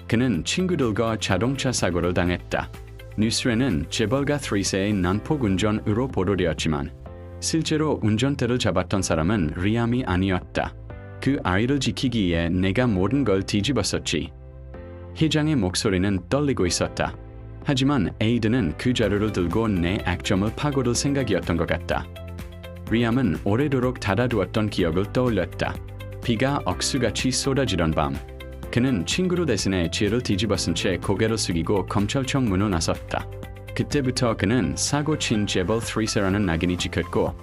그는 친구들과 자동차 사고를 당했다. 뉴스에는 재벌가 3세의 난폭 운전으로 보도되었지만 실제로 운전대를 잡았던 사람은 리암이 아니었다. 그 아이를 지키기 위해 내가 모든 걸 뒤집었었지. 회장의 목소리는 떨리고 있었다. 하지만 에이든은 그 자료를 들고 내 악점을 파고들 생각이었던 것 같다. 리암은 오래도록 닫아두었던 기억을 떠올렸다. 비가 억수같이 쏟아지던 밤, 그는 친구를 대신해 지혜를 뒤집어쓴 채 고개를 숙이고 검찰청 문을 나섰다. 그때부터 그는 사고 친 재벌 3세라는 낙인이 찍혔고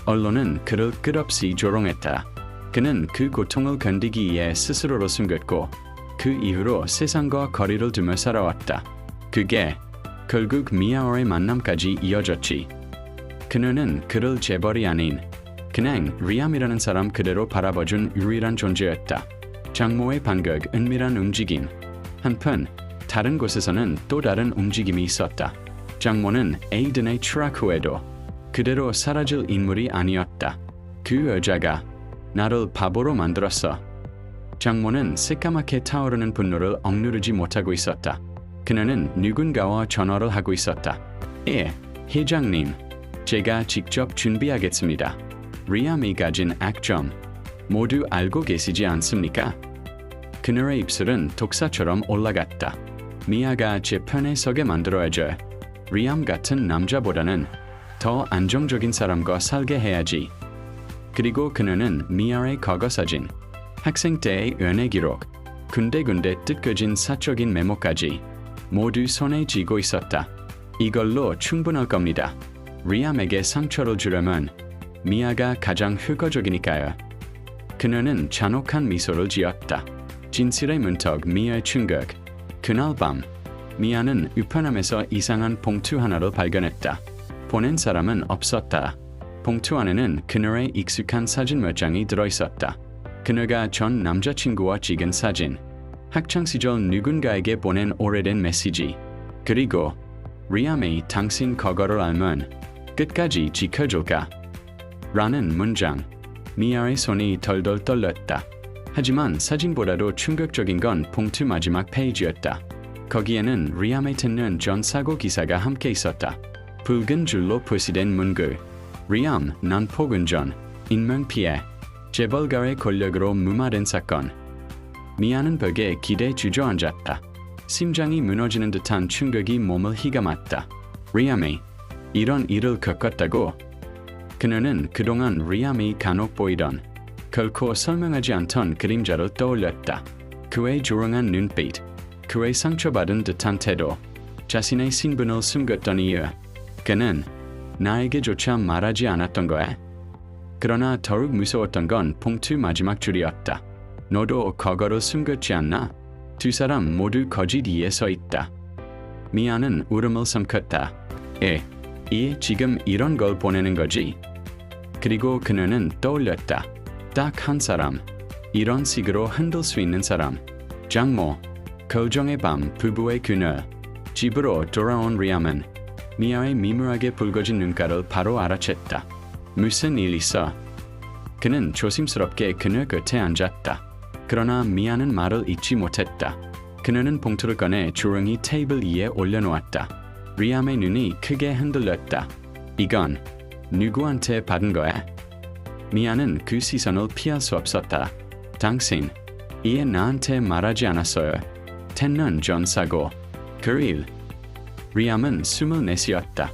언론은 그를 끝없이 조롱했다. 그는 그 고통을 견디기 위해 스스로를 숨겼고 그 이후로 세상과 거리를 두며 살아왔다. 그게 결국 미아와의 만남까지 이어졌지. 그녀는 그를 재벌이 아닌 그냥 리암이라는 사람 그대로 바라봐준 유일한 존재였다. 장모의 반격, 은밀한 움직임. 한편 다른 곳에서는 또 다른 움직임이 있었다. 장모는 에이든의 추락 후에도 그대로 사라질 인물이 아니었다. 그 여자가 나를 바보로 만들었어. 장모는 새까맣게 타오르는 분노를 억누르지 못하고 있었다. 그녀는 누군가와 전화를 하고 있었다. 예, 회장님. 제가 직접 준비하겠습니다. 리암이 가진 악점 모두 알고 계시지 않습니까? 그녀의 입술은 독사처럼 올라갔다. 미아가 제 편에 서게 만들어야죠. 리암 같은 남자보다는 더 안정적인 사람과 살게 해야지. 그리고 그녀는 미아의 과거 사진, 학생 때의 연애 기록, 군데군데 뜯겨진 사적인 메모까지 모두 손에 쥐고 있었다. 이걸로 충분할 겁니다. 리암에게 상처를 주려면 미아가 가장 효과적이니까요. 그녀는 잔혹한 미소를 지었다. 진실의 문턱, 미아의 충격. 그날 밤, 미아는 우편함에서 이상한 봉투 하나를 발견했다. 보낸 사람은 없었다. 봉투 안에는 그녀의 익숙한 사진 몇 장이 들어있었다. 그녀가 전 남자친구와 찍은 사진, 학창시절 누군가에게 보낸 오래된 메시지, 그리고 리암이 당신 과거를 알면 끝까지 지켜줄까? 라는 문장. 미아의 손이 덜덜 떨렸다. 하지만 사진보다도 충격적인 건 봉투 마지막 페이지였다. 거기에는 리암의 10년 전 사고 기사가 함께 있었다. 붉은 줄로 표시된 문구. 리암 난폭 운전, 인명피해, 재벌가의 권력으로 무마된 사건. 미아는 벽에 기대 주저앉았다. 심장이 무너지는 듯한 충격이 몸을 휘감았다. 리암이 이런 일을 겪었다고? 그녀는 그동안 리암이 간혹 보이던 결코 설명하지 않던 그림자를 떠올렸다. 그의 조용한 눈빛, 그의 상처받은 듯한 태도, 자신의 신분을 숨겼던 이유. 그는 나에게조차 말하지 않았던 거야. 그러나 더욱 무서웠던 건 봉투 마지막 줄이었다. 너도 과거를 숨겼지 않나? 두 사람 모두 거짓 위에 서 있다. 미아는 울음을 삼켰다. 지금 이런 걸 보내는 거지? 그리고 그녀는 떠올렸다. 딱 한 사람. 이런 식으로 흔들 수 있는 사람. 장모. 고정의 밤, 부부의 그늘. 집으로 돌아온 리암은 미아의 미묘하게 붉어진 눈가를 바로 알아챘다. 무슨 일 있어? 그는 조심스럽게 그녀 곁에 앉았다. 그러나 미아는 말을 잇지 못했다. 그녀는 봉투를 꺼내 조용히 테이블 위에 올려놓았다. 리암의 눈이 크게 흔들렸다. 이건 누구한테 받은 거야? 미아는 그 시선을 피할 수 없었다. 당신, 이에 나한테 말하지 않았어요. 10년 전 사고. 그 일. 리암은 24이었다.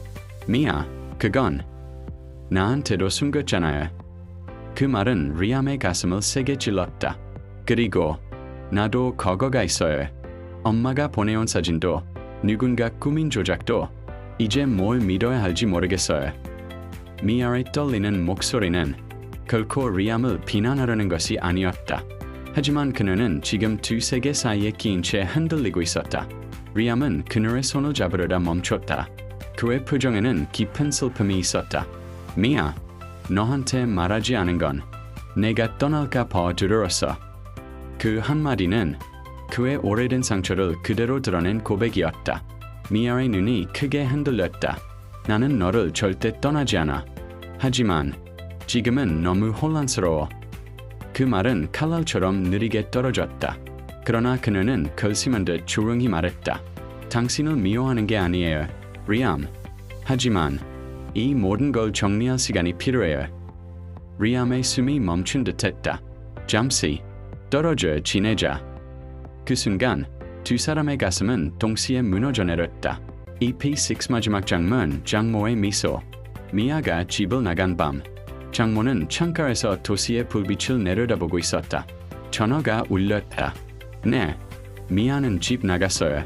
미아, 그건 나한테도 숨겼잖아요. 그 말은 리암의 가슴을 세게 찔렀다. 그리고 나도 거거가 있어요. 엄마가 보내온 사진도 누군가 꾸민 조작도 이제 뭘 믿어야 할지 모르겠어요. 미아의 떨리는 목소리는 결코 리암을 비난하려는 것이 아니었다. 하지만 그녀는 지금 두 세계 사이에 끼인 채 흔들리고 있었다. 리암은 그녀의 손을 잡으려다 멈췄다. 그의 표정에는 깊은 슬픔이 있었다. 미아, 너한테 말하지 않은 건 내가 떠날까 봐 두려웠어. 그 한마디는 그의 오래된 상처를 그대로 드러낸 고백이었다. 미아의 눈이 크게 흔들렸다. 나는 너를 절대 떠나지 않아. 하지만 지금은 너무 혼란스러워. 그 말은 칼날처럼 느리게 떨어졌다. 그러나 그녀는 결심한 듯 조용히 말했다. 당신을 미워하는 게 아니에요, 리암. 하지만 이 모든 걸 정리할 시간이 필요해요. 리암의 숨이 멈춘 듯했다. 잠시 떨어져 지내자. 그 순간 두 사람의 가슴은 동시에 무너져 내렸다. EP6 마지막 장면. 장모의 미소. 미아가 집을 나간 밤. 장모는 창가에서 도시의 불빛을 내려다보고 있었다. 전화가 울렸다. 네, 미아는 집 나갔어요.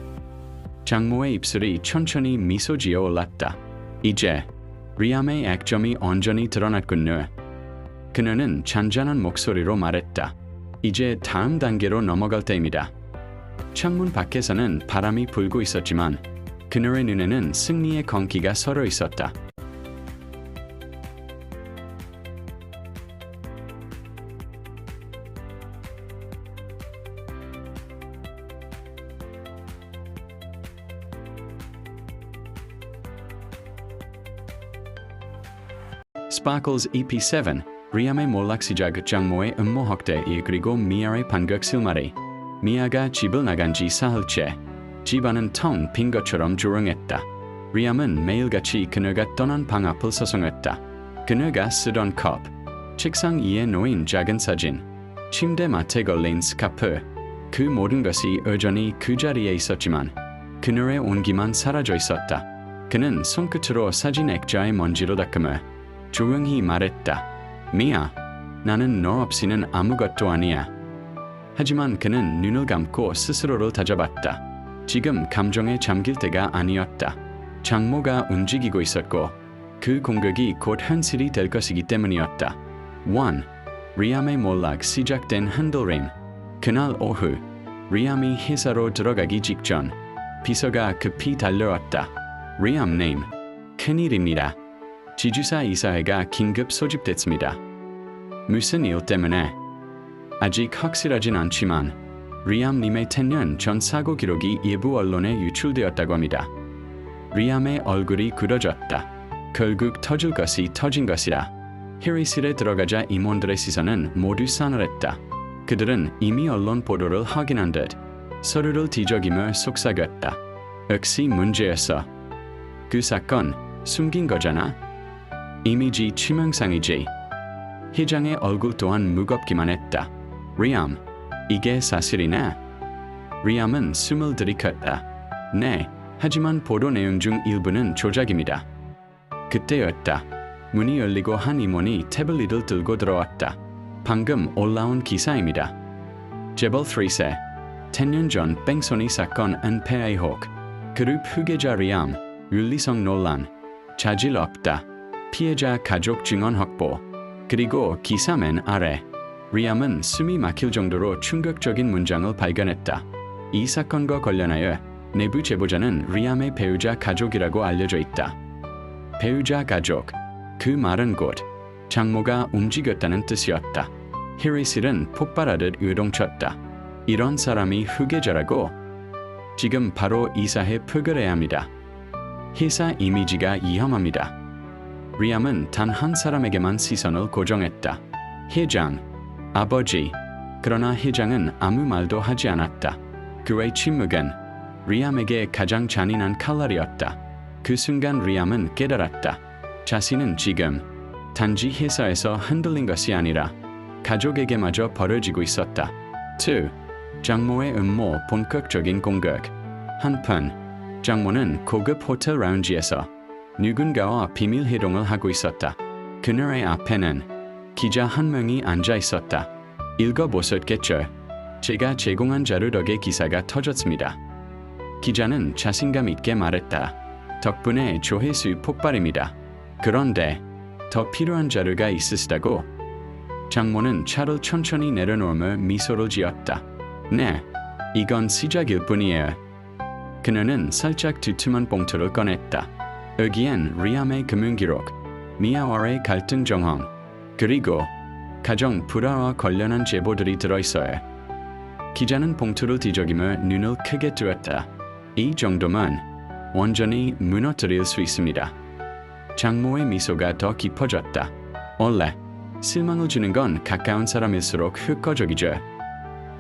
장모의 입술이 천천히 미소 지어 올랐다. 이제 리암의 약점이 온전히 드러났군요. 그녀는 잔잔한 목소리로 말했다. 이제 다음 단계로 넘어갈 때입니다. 창문 밖에서는 바람이 불고 있었지만 그녀의 눈에는 승리의 건기가 서려 있었다. Sparkles EP7. 리암의 몰락 시작. 장모의 음모 확대. 그리고 미아의 반격 실마리. 미아가 집을 나간 지 사흘째. 집안은 텅 빈 것처럼 조용했다. 리암은 매일같이 그녀가 떠난 방 앞을 서성했다. 그녀가 쓰던 컵, 책상 위에 놓인 작은 사진, 침대 맡에 걸린 스카프, 그 모든 것이 여전히 그 자리에 있었지만 그녀의 온기만 사라져 있었다. 그는 손끝으로 사진 액자의 먼지를 닦으며 조용히 말했다. 미아, 나는 너 없이는 아무것도 아니야. 하지만 그는 눈을 감고 스스로를 다잡았다. 지금 감정에 잠길 때가 아니었다. 장모가 움직이고 있었고 그 공격이 곧 현실이 될 것이기 때문이었다. 1. 리암의 몰락 시작된 흔들림. 그날 오후 리암이 회사로 들어가기 직전 비서가 급히 달려왔다. 리암님, 큰일입니다. 지주사 이사회가 긴급 소집됐습니다. 무슨 일 때문에? 아직 확실하진 않지만 리암님의 10년 전 사고 기록이 일부 언론에 유출되었다고 합니다. 리암의 얼굴이 굳어졌다. 결국 터질 것이 터진 것이라. 회의실에 들어가자 임원들의 시선은 모두 싸늘했다. 그들은 이미 언론 보도를 확인한 듯 서류를 뒤적이며 속삭였다. 역시 문제였어. 그 사건 숨긴 거잖아. 이미지 치명상이지. 회장의 얼굴 또한 무겁기만 했다. 리암, 이게 사실이네? 리암은 숨을 들이켰다. 네, 하지만 보도 내용 중 일부는 조작입니다. 그때였다. 문이 열리고 한 임원이 태블릿을 들고 들어왔다. 방금 올라온 기사입니다. 재벌 3세, 10년 전 뺑소니 사건 은폐 의혹, 그룹 후계자 리암, 윤리성 논란, 자질 없다. 피해자 가족 증언 확보. 그리고 기사 맨 아래 리암은 숨이 막힐 정도로 충격적인 문장을 발견했다. 이 사건과 관련하여 내부 제보자는 리암의 배우자 가족이라고 알려져 있다. 배우자 가족. 그 말은 곧 장모가 움직였다는 뜻이었다. 회의실은 폭발하듯 요동쳤다. 이런 사람이 후계자라고? 지금 바로 이사회 표결해야 합니다. 회사 이미지가 위험합니다. 리암은 단 한 사람에게만 시선을 고정했다. 회장, 아버지. 그러나 회장은 아무 말도 하지 않았다. 그의 침묵은 리암에게 가장 잔인한 칼날이었다. 그 순간 리암은 깨달았다. 자신은 지금 단지 회사에서 흔들린 것이 아니라 가족에게마저 벌어지고 있었다. 2. 장모의 음모 본격적인 공격. 한편 장모는 고급 호텔 라운지에서 누군가와 비밀 회동을 하고 있었다. 그녀의 앞에는 기자 한 명이 앉아 있었다. 읽어보셨겠죠? 제가 제공한 자료 덕에 기사가 터졌습니다. 기자는 자신감 있게 말했다. 덕분에 조회수 폭발입니다. 그런데 더 필요한 자료가 있으시다고? 장모는 차를 천천히 내려놓으며 미소를 지었다. 네, 이건 시작일 뿐이에요. 그녀는 살짝 두툼한 봉투를 꺼냈다. 여기엔 리암의 금융기록, 미아와의 갈등 정황, 그리고 가정 불화와 관련한 제보들이 들어있어요. 기자는 봉투를 뒤적이며 눈을 크게 뜨었다. 이 정도면 완전히 무너뜨릴 수 있습니다. 장모의 미소가 더 깊어졌다. 원래 실망을 주는 건 가까운 사람일수록 효과적이죠.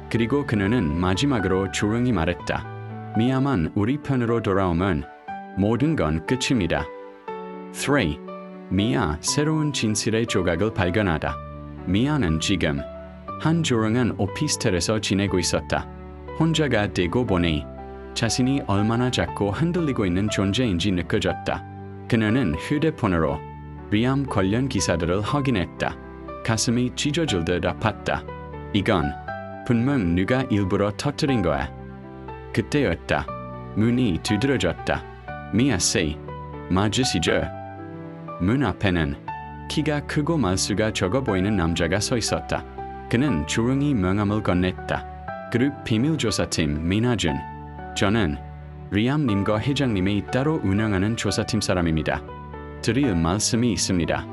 그리고 그녀는 마지막으로 조용히 말했다. 미아만 우리 편으로 돌아오면 모든 건 끝입니다. 3. 미아 새로운 진실의 조각을 발견하다. 미아는 지금 한 조용한 오피스텔에서 지내고 있었다. 혼자가 되고 보니 자신이 얼마나 작고 흔들리고 있는 존재인지 느껴졌다. 그녀는 휴대폰으로 리암 관련 기사들을 확인했다. 가슴이 찢어질 듯 아팠다. 이건 분명 누가 일부러 터뜨린 거야. 그때였다. 문이 두드러졌다. 미아 씨, 맞으시죠? 문 앞에는 키가 크고 말수가 적어 보이는 남자가 서 있었다. 그는 조용히 명함을 건넸다. 그룹 비밀조사팀 민하준. 저는 리암님과 회장님이 따로 운영하는 조사팀 사람입니다. 드릴 말씀이 있습니다.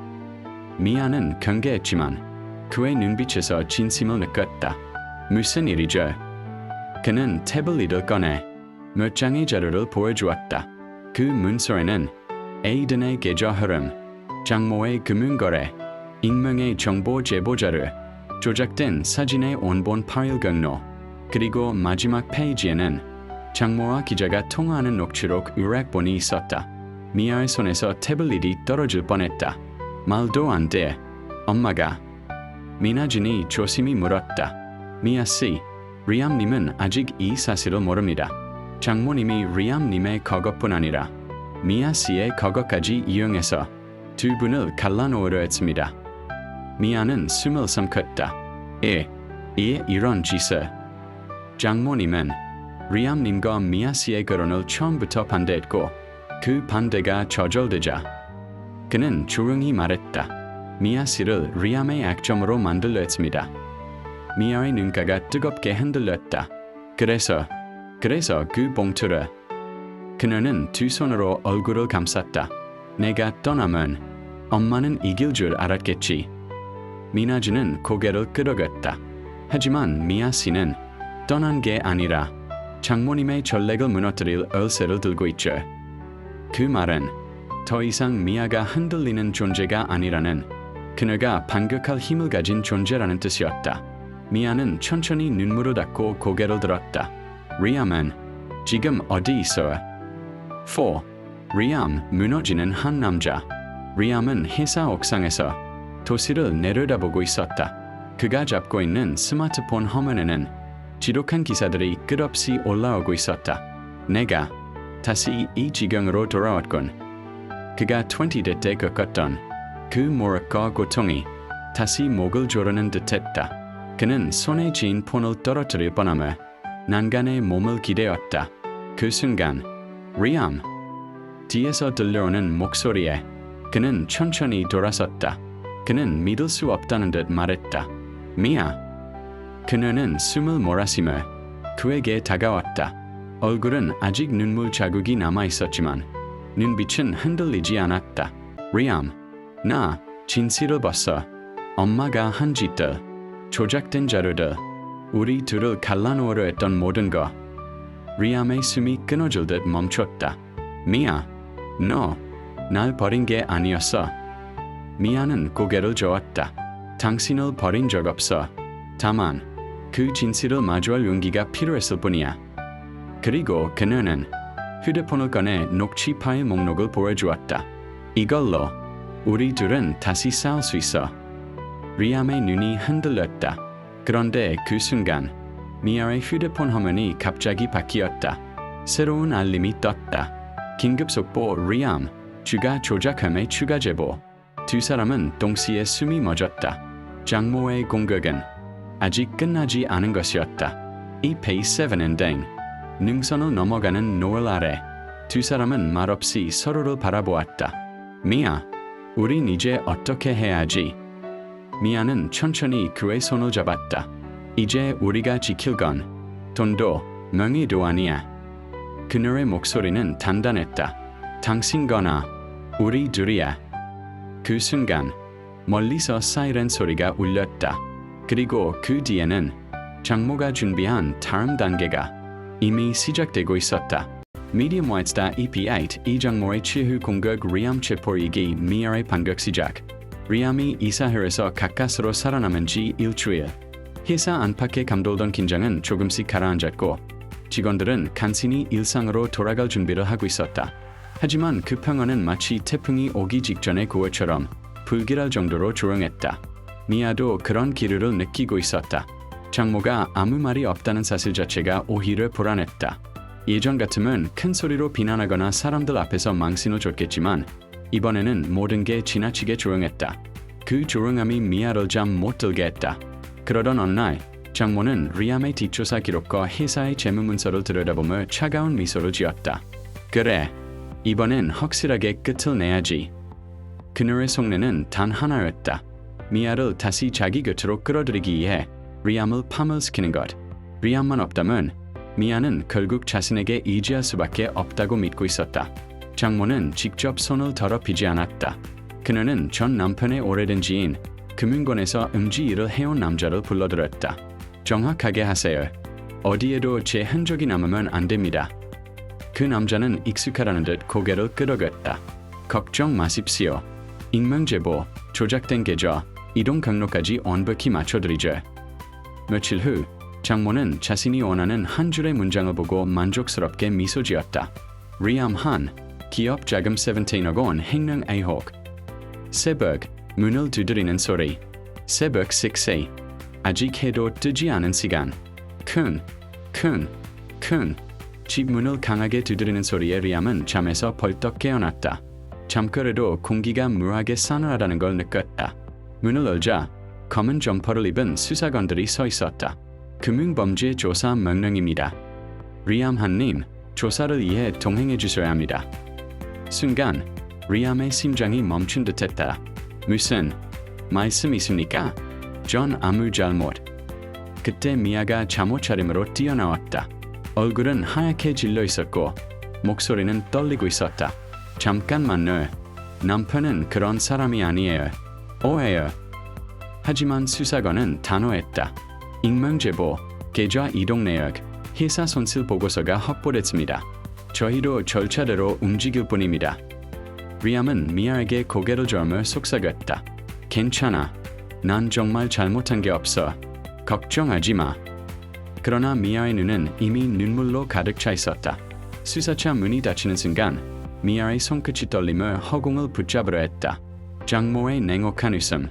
미아는 경계했지만 그의 눈빛에서 진심을 느꼈다. 무슨 일이죠? 그는 태블릿을 꺼내 몇 장의 자료를 보여주었다. 그 문서에는 에이든의 계좌 흐름, 장모의 금융거래, 익명의 정보 제보자료, 조작된 사진의 원본 파일 경로, 그리고 마지막 페이지에는 장모와 기자가 통화하는 녹취록 요약본이 있었다. 미아의 손에서 태블릿이 떨어질 뻔했다. 말도 안 돼. 엄마가. 민하준이 조심히 물었다. 미아 씨, 리암님은 아직 이 사실을 모릅니다. 장모님이 리암님의 과거뿐 아니라 미아 씨의 과거까지 이용해서 두 분을 갈라놓으려 했습니다. 미아는 숨을 삼켰다. 이런 짓을. 장모님은 리암님과 미아 씨의 결혼을 처음부터 반대했고 그 반대가 저절되자 그는 조용히 말했다. 미아 씨를 리암의 약점으로 만들려 했습니다. 미아의 눈가가 뜨겁게 흔들렸다. 그래서 그 봉투를. 그녀는 두 손으로 얼굴을 감쌌다. 내가 떠나면 엄마는 이길 줄 알았겠지. 민하준은 고개를 끄덕였다. 하지만 미아 씨는 떠난 게 아니라 장모님의 전략을 무너뜨릴 열쇠를 들고 있죠. 그 말은 더 이상 미아가 흔들리는 존재가 아니라는, 그녀가 반격할 힘을 가진 존재라는 뜻이었다. 미아는 천천히 눈물을 닦고 고개를 들었다. 리암은 지금 어디 있어요? 4. 리암, 무너지는 한 남자. 리암은 회사 옥상에서 도시를 내려다보고 있었다. 그가 잡고 있는 스마트폰 화면에는 지독한 기사들이 끝없이 올라오고 있었다. 내가 다시 이 지경으로 돌아왔군. 그가 20대 때 겪었던 그 모욕과 고통이 다시 목을 조르는 듯했다. 그는 손에 쥔 폰을 떨어뜨릴 뻔하며 난간에 몸을 기대었다. 그 순간 리암! 뒤에서 들려오는 목소리에 그는 천천히 돌아섰다. 그는 믿을 수 없다는 듯 말했다. 미아! 그녀는 숨을 몰아쉬며 그에게 다가왔다. 얼굴은 아직 눈물 자국이 남아있었지만 눈빛은 흔들리지 않았다. 리암, 나 진실을 봤어. 엄마가 한 짓들, 조작된 자료들, 우리 둘을 갈라놓으려 했던 모든 거. 리암의 숨이 끊어질 듯 멈췄다. 미아, 너 날 버린 게 아니었어. 미아는 고개를 저었다. 당신을 버린 적 없어. 다만 그 진실을 마주할 용기가 필요했을 뿐이야. 그리고 그녀는 휴대폰을 꺼내 녹취 파일 목록을 보여주었다. 이걸로 우리 둘은 다시 싸울 수 있어. 리암의 눈이 흔들렸다. 그런데 그 순간 미아의 휴대폰 화면이 갑자기 바뀌었다. 새로운 알림이 떴다. 긴급 속보 리암, 주가 조작 혐의 추가 제보. 두 사람은 동시에 숨이 멎었다. 장모의 공격은 아직 끝나지 않은 것이었다. 이 페이스 7엔딩. 능선을 넘어가는 노을 아래 두 사람은 말없이 서로를 바라보았다. 미아, 우린 이제 어떻게 해야 하지? 미아는 천천히 그의 손을 잡았다. 이제 우리가 지킬 건 돈도 명예도 아니야. 그녀의 목소리는 단단했다. 당신거나 우리 둘이야. 그 순간 멀리서 사이렌 소리가 울렸다. 그리고 그 뒤에는 장모가 준비한 다음 단계가 이미 시작되고 있었다. Medium White Star EP8 이장모의 최후 공격 리암 체포이기 미아의 반격 시작. 리암이 이사회에서 가까스로 살아남은 지 일주일. 회사 안팎에 감돌던 긴장은 조금씩 가라앉았고 직원들은 간신히 일상으로 돌아갈 준비를 하고 있었다. 하지만 그 평화는 마치 태풍이 오기 직전의 고요처럼 불길할 정도로 조용했다. 미아도 그런 기류를 느끼고 있었다. 장모가 아무 말이 없다는 사실 자체가 오히려 불안했다. 예전 같으면 큰 소리로 비난하거나 사람들 앞에서 망신을 줬겠지만 이번에는 모든 게 지나치게 조용했다. 그 조용함이 미아를 잠 못 들게 했다. 그러던 어느 날 장모는 리암의 뒷조사 기록과 회사의 재무문서를 들여다보며 차가운 미소를 지었다. 그래, 이번엔 확실하게 끝을 내야지. 그녀의 속내는 단 하나였다. 미아를 다시 자기 곁으로 끌어들이기 위해 리암을 파멸시키는 것. 리암만 없다면 미아는 결국 자신에게 의지할 수밖에 없다고 믿고 있었다. 장모는 직접 손을 더럽히지 않았다. 그녀는 전 남편의 오래된 지인, 금융권에서 음주 일을 해온 남자를 불러들였다. 정확하게 하세요. 어디에도 제 흔적이 남으면 안 됩니다. 그 남자는 익숙하다는 듯 고개를 끄덕였다. 걱정 마십시오. 익명제보, 조작된 계좌, 이동 경로까지 완벽히 맞춰드리죠. 며칠 후 장모는 자신이 원하는 한 줄의 문장을 보고 만족스럽게 미소 지었다. 리암 한, 기업 자금 17억 원 횡령 의혹. 새벽, 문을 두드리는 소리. 새벽 6시. 아직 해도 뜨지 않은 시간. 쿵. 집 문을 강하게 두드리는 소리에 리암은 잠에서 벌떡 깨어났다. 잠결에도 공기가 묘하게 싸늘하다는 걸 느꼈다. 문을 열자 검은 점퍼를 입은 수사관들이 서 있었다. 금융범죄 조사 명령입니다. 리암 한님, 조사를 위해 동행해 주셔야 합니다. 순간 리암의 심장이 멈춘 듯했다. 무슨 말씀 있습니까? 전 아무 잘못. 그때 미아가 잠옷 차림으로 뛰어나왔다. 얼굴은 하얗게 질려 있었고 목소리는 떨리고 있었다. 잠깐만요. 남편은 그런 사람이 아니에요. 오해요. 하지만 수사관은 단호했다. 익명제보, 계좌 이동 내역, 회사 손실 보고서가 확보됐습니다. 저희도 절차대로 움직일 뿐입니다. 리암은 미아에게 고개를 저으며 속삭였다. 괜찮아. 난 정말 잘못한 게 없어. 걱정하지 마. 그러나 미아의 눈은 이미 눈물로 가득 차 있었다. 수사차 문이 닫히는 순간 미아의 손끝이 떨리며 허공을 붙잡으려 했다. 장모의 냉혹한 웃음.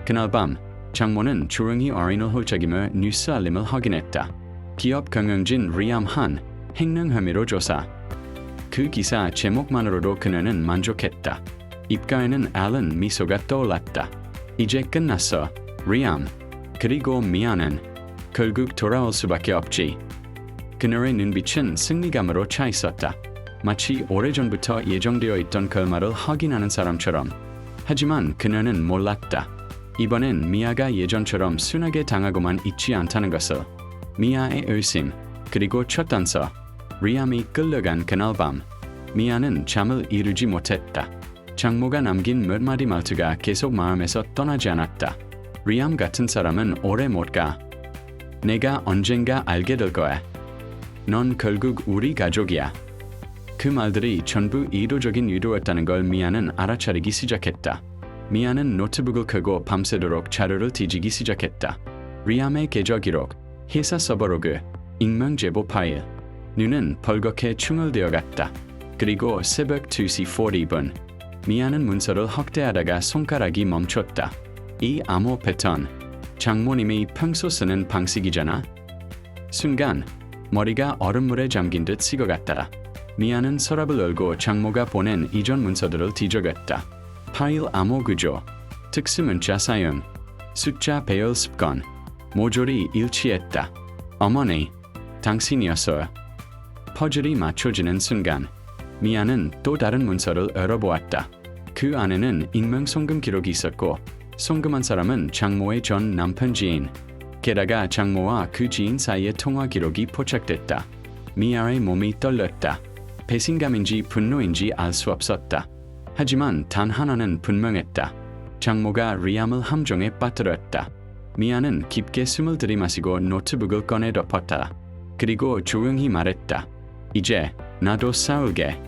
그날 밤 장모는 조용히 어린을 홀짝이며 뉴스 알림을 확인했다. 기업 경영진 리암 한, 횡령 혐의로 조사. 그 기사 제목만으로도 그녀는 만족했다. 입가에는 앨런 미소가 떠올랐다. 이제 끝났어, 리암. 그리고 미아는 결국 돌아올 수밖에 없지. 그녀의 눈빛은 승리감으로 차 있었다. 마치 오래전부터 예정되어 있던 결말을 확인하는 사람처럼. 하지만 그녀는 몰랐다. 이번엔 미아가 예전처럼 순하게 당하고만 있지 않다는 것을. 미아의 의심, 그리고 첫 단서. 리암이 끌려간 그날 밤. 미아는 잠을 이루지 못했다. 장모가 남긴 몇 마디 말투가 계속 마음에서 떠나지 않았다. 리암 같은 사람은 오래 못 가. 내가 언젠가 알게 될 거야. 넌 결국 우리 가족이야. 그 말들이 전부 의도적인 유도였다는 걸 미아는 알아차리기 시작했다. 미아는 노트북을 켜고 밤새도록 자료를 뒤지기 시작했다. 리암의 계좌 기록, 회사 서버 로그, 익명 제보 파일. 눈은 벌겋게 충혈되어 갔다. 그리고 새벽 2시 40분. 미아는 문서를 확대하다가 손가락이 멈췄다. 이 암호 패턴. 장모님이 평소 쓰는 방식이잖아. 순간 머리가 얼음물에 잠긴 듯 식어갔다. 미아는 서랍을 열고 장모가 보낸 이전 문서들을 뒤적였다. 파일 암호 구조, 특수 문자 사용, 숫자 배열 습관, 모조리 일치했다. 어머니, 당신이었어요. 퍼즐이 맞춰지는 순간 미아는 또 다른 문서를 열어보았다. 그 안에는 익명 송금 기록이 있었고 송금한 사람은 장모의 전 남편 지인, 게다가 장모와 그 지인 사이의 통화 기록이 포착됐다. 미아의 몸이 떨렸다. 배신감인지 분노인지 알 수 없었다. 하지만 단 하나는 분명했다. 장모가 리암을 함정에 빠뜨렸다. 미아는 깊게 숨을 들이마시고 노트북을 꺼내 덮었다. 그리고 조용히 말했다. 이제 나도 싸울게.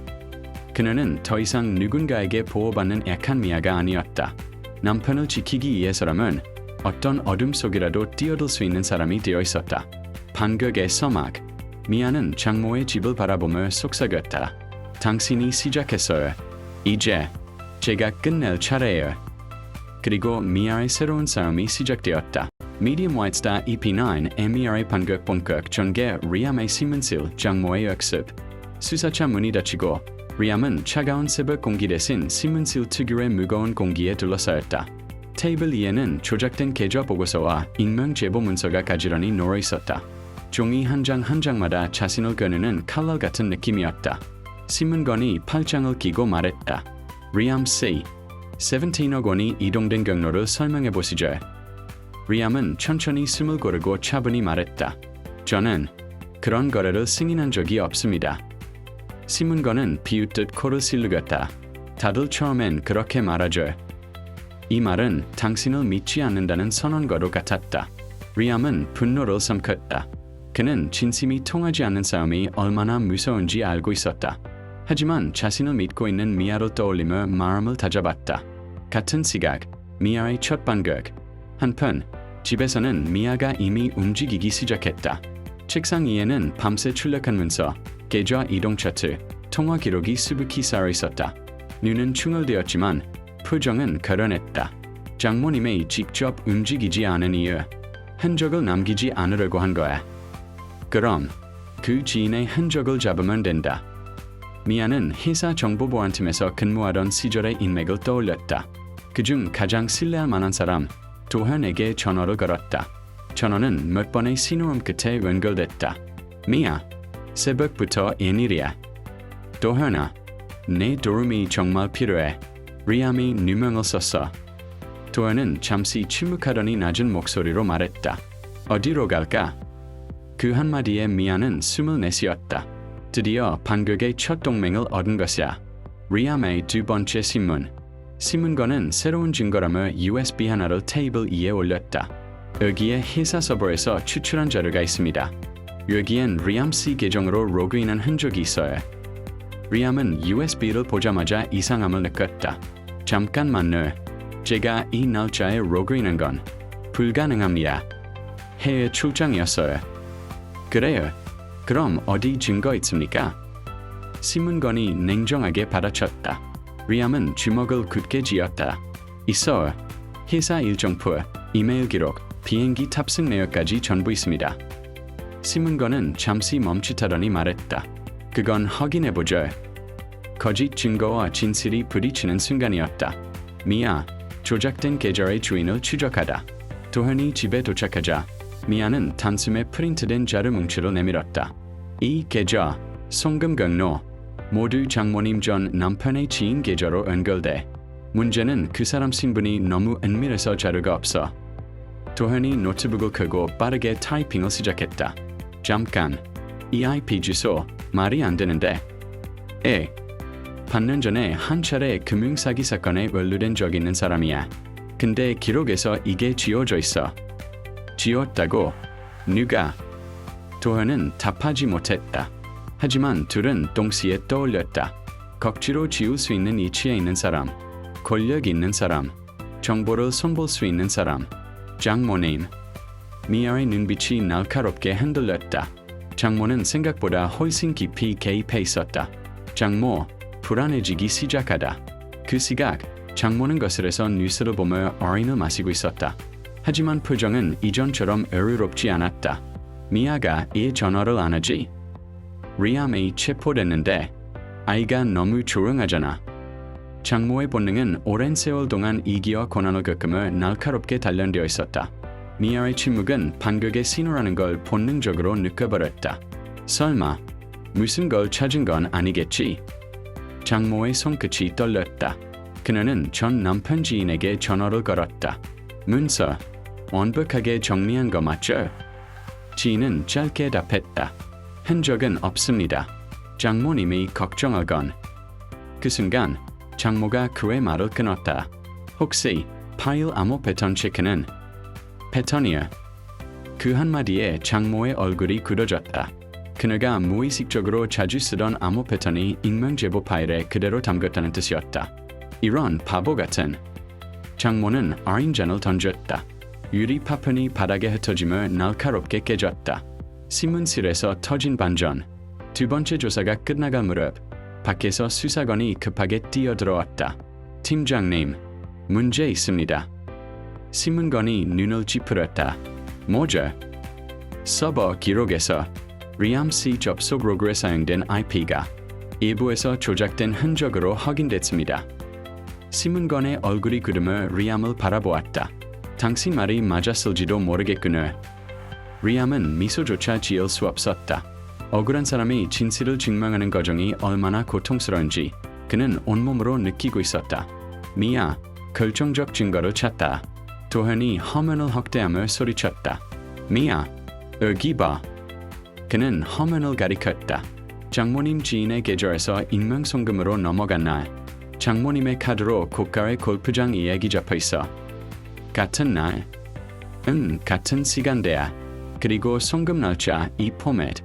그녀는 더 이상 누군가에게 보호받는 약한 미아가 아니었다. 남편을 지키기 위해서라면 어떤 어둠 속이라도 뛰어들 수 있는 사람이 되어 있었다. 반격의 서막. 미아는 장모의 집을 바라보며 속삭였다. 당신이 시작했어요. 이제 제가 끝낼 차례예요. 그리고 미아의 새로운 싸움이 시작되었다. Medium White Star EP9 MIR의 반격 본격 전개 리암의 신문실 장모의 역습. 수사차 문이 닫히고 리암은 차가운 새벽 공기 대신 신문실 특유의 무거운 공기에 둘러싸였다. 테이블 위에는 조작된 계좌 보고서와 익명 제보 문서가 가지런히 놓여 있었다. 종이 한 장 한 장마다 자신을 겨누는 칼날 같은 느낌이었다. 신문건이 팔짱을 끼고 말했다. 리암 C. 17억 원이 이동된 경로를 설명해 보시죠. 리암은 천천히 숨을 고르고 차분히 말했다. 저는 그런 거래를 승인한 적이 없습니다. 신문건은 비웃듯 코를 실룩였다. 다들 처음엔 그렇게 말하죠. 이 말은 당신을 믿지 않는다는 선언과도 같았다. 리암은 분노를 삼켰다. 그는 진심이 통하지 않는 싸움이 얼마나 무서운지 알고 있었다. 하지만 자신을 믿고 있는 미아를 떠올리며 마음을 다잡았다. 같은 시각, 미아의 첫 반격. 한편, 집에서는 미아가 이미 움직이기 시작했다. 책상 위에는 밤새 출력한 문서, 계좌 이동 차트, 통화 기록이 수북히 쌓여 있었다. 눈은 충혈되었지만 표정은 가련했다. 장모님이 직접 움직이지 않은 이유, 흔적을 남기지 않으려고 한 거야. 그럼 그 지인의 흔적을 잡으면 된다. 미아는 회사 정보보안팀에서 근무하던 시절의 인맥을 떠올렸다. 그중 가장 신뢰할 만한 사람, 도현에게 전화를 걸었다. 전화는 몇 번의 신호음 끝에 연결됐다. 미아, 새벽부터 웬일이야? 도현아, 내 도움이 정말 필요해. 리암이 누명을 썼어. 도현은 잠시 침묵하더니 낮은 목소리로 말했다. 어디로 갈까? 그 한마디에 미아는 숨을 내쉬었다. 드디어 반격의 첫 동맹을 얻은 것이야. 리암의 두 번째 신문. 신문건은 새로운 증거라며 USB 하나를 테이블 위에 올렸다. 여기에 회사 서버에서 추출한 자료가 있습니다. 여기엔 리암 C 계정으로 로그인한 흔적이 있어요. 리암은 USB를 보자마자 이상함을 느꼈다. 잠깐만요. 제가 이 날짜에 로그인한 건 불가능합니다. 해외 출장이었어요. 그래요. 그럼 어디 증거 있습니까? 신문건이 냉정하게 받아쳤다. 리암은 주먹을 굳게 쥐었다. 있어요. 회사 일정표, 이메일 기록, 비행기 탑승 내역까지 전부 있습니다. 신문건은 잠시 멈칫하더니 말했다. 그건 확인해보죠. 거짓 증거와 진실이 부딪히는 순간이었다. 미아, 조작된 계좌의 주인을 추적하다. 도현이 집에 도착하자 미아는 단숨에 프린트된 자료 뭉치를 내밀었다. 이 계좌, 송금 경로, 모두 장모님 전 남편의 지인 계좌로 연결돼. 문제는 그 사람 신분이 너무 은밀해서 자료가 없어. 도현이 노트북을 켜고 빠르게 타이핑을 시작했다. 잠깐, 이 IP 주소 말이 안 되는데. 반년 전에 한 차례 금융사기 사건에 연루된 적 있는 사람이야. 근데 기록에서 이게 지워져 있어. 지웠다고? 누가? 도현은 답하지 못했다. 하지만 둘은 동시에 떠올렸다. 억지로 지울 수 있는 위치에 있는 사람, 권력 있는 사람, 정보를 손볼 수 있는 사람, 장모님. 미아의 눈빛이 날카롭게 흔들렸다. 장모는 생각보다 훨씬 깊이 개입해 있었다. 장모, 불안해지기 시작하다. 그 시각, 장모는 거실에서 뉴스를 보며 와인을 마시고 있었다. 하지만 표정은 이전처럼 여유롭지 않았다. 미아가 이 전화를 안 하지? 리암이 체포됐는데 아이가 너무 조용하잖아. 장모의 본능은 오랜 세월 동안 이기와 고난을 겪으며 날카롭게 단련되어 있었다. 미아의 침묵은 반격의 신호라는 걸 본능적으로 느껴버렸다. 설마 무슨 걸 찾은 건 아니겠지? 장모의 손끝이 떨렸다. 그녀는 전 남편 지인에게 전화를 걸었다. 문서 완벽하게 정리한 거 맞죠? 지인은 짧게 답했다. 흔적은 없습니다. 장모님이 걱정하건. 그 순간 장모가 그의 말을 끊었다. 혹시 파일 암호 패턴 체크는? 패턴이야. 그 한마디에 장모의 얼굴이 굳어졌다. 그녀가 무의식적으로 자주 쓰던 암호 패턴이 익명 제보 파일에 그대로 담겼다는 뜻이었다. 이런 바보 같은. 장모는 아인잔을 던졌다. 유리 파편이 바닥에 흩어지며 날카롭게 깨졌다. 신문실에서 터진 반전. 두 번째 조사가 끝나갈 무렵 밖에서 수사관이 급하게 뛰어들어왔다. 팀장님, 문제 있습니다. 신문관이 눈을 찌푸렸다. 뭐죠? 서버 기록에서 리암 C 접속 로그에 사용된 IP가 일부에서 조작된 흔적으로 확인됐습니다. 신문관의 얼굴이 굳으며 리암을 바라보았다. 당신 말이 맞았을지도 모르겠구나. 리암은 미소조차 지을 수 없었다. 억울한 사람이 진실을 증명하는 과정이 얼마나 고통스러운지 그는 온몸으로 느끼고 있었다. 미아, 결정적 증거를 찾다. 도현이 화면을 확대하며 소리쳤다. 미아, 여기 봐. 그는 화면을 가리켰다. 장모님 지인의 계좌에서 익명 송금으로 넘어간 날, 장모님의 카드로 고가의 골프장 이야기 잡혀있어. 같은 날? 같은 시간대야. 그리고 송금 날짜 이 포맷.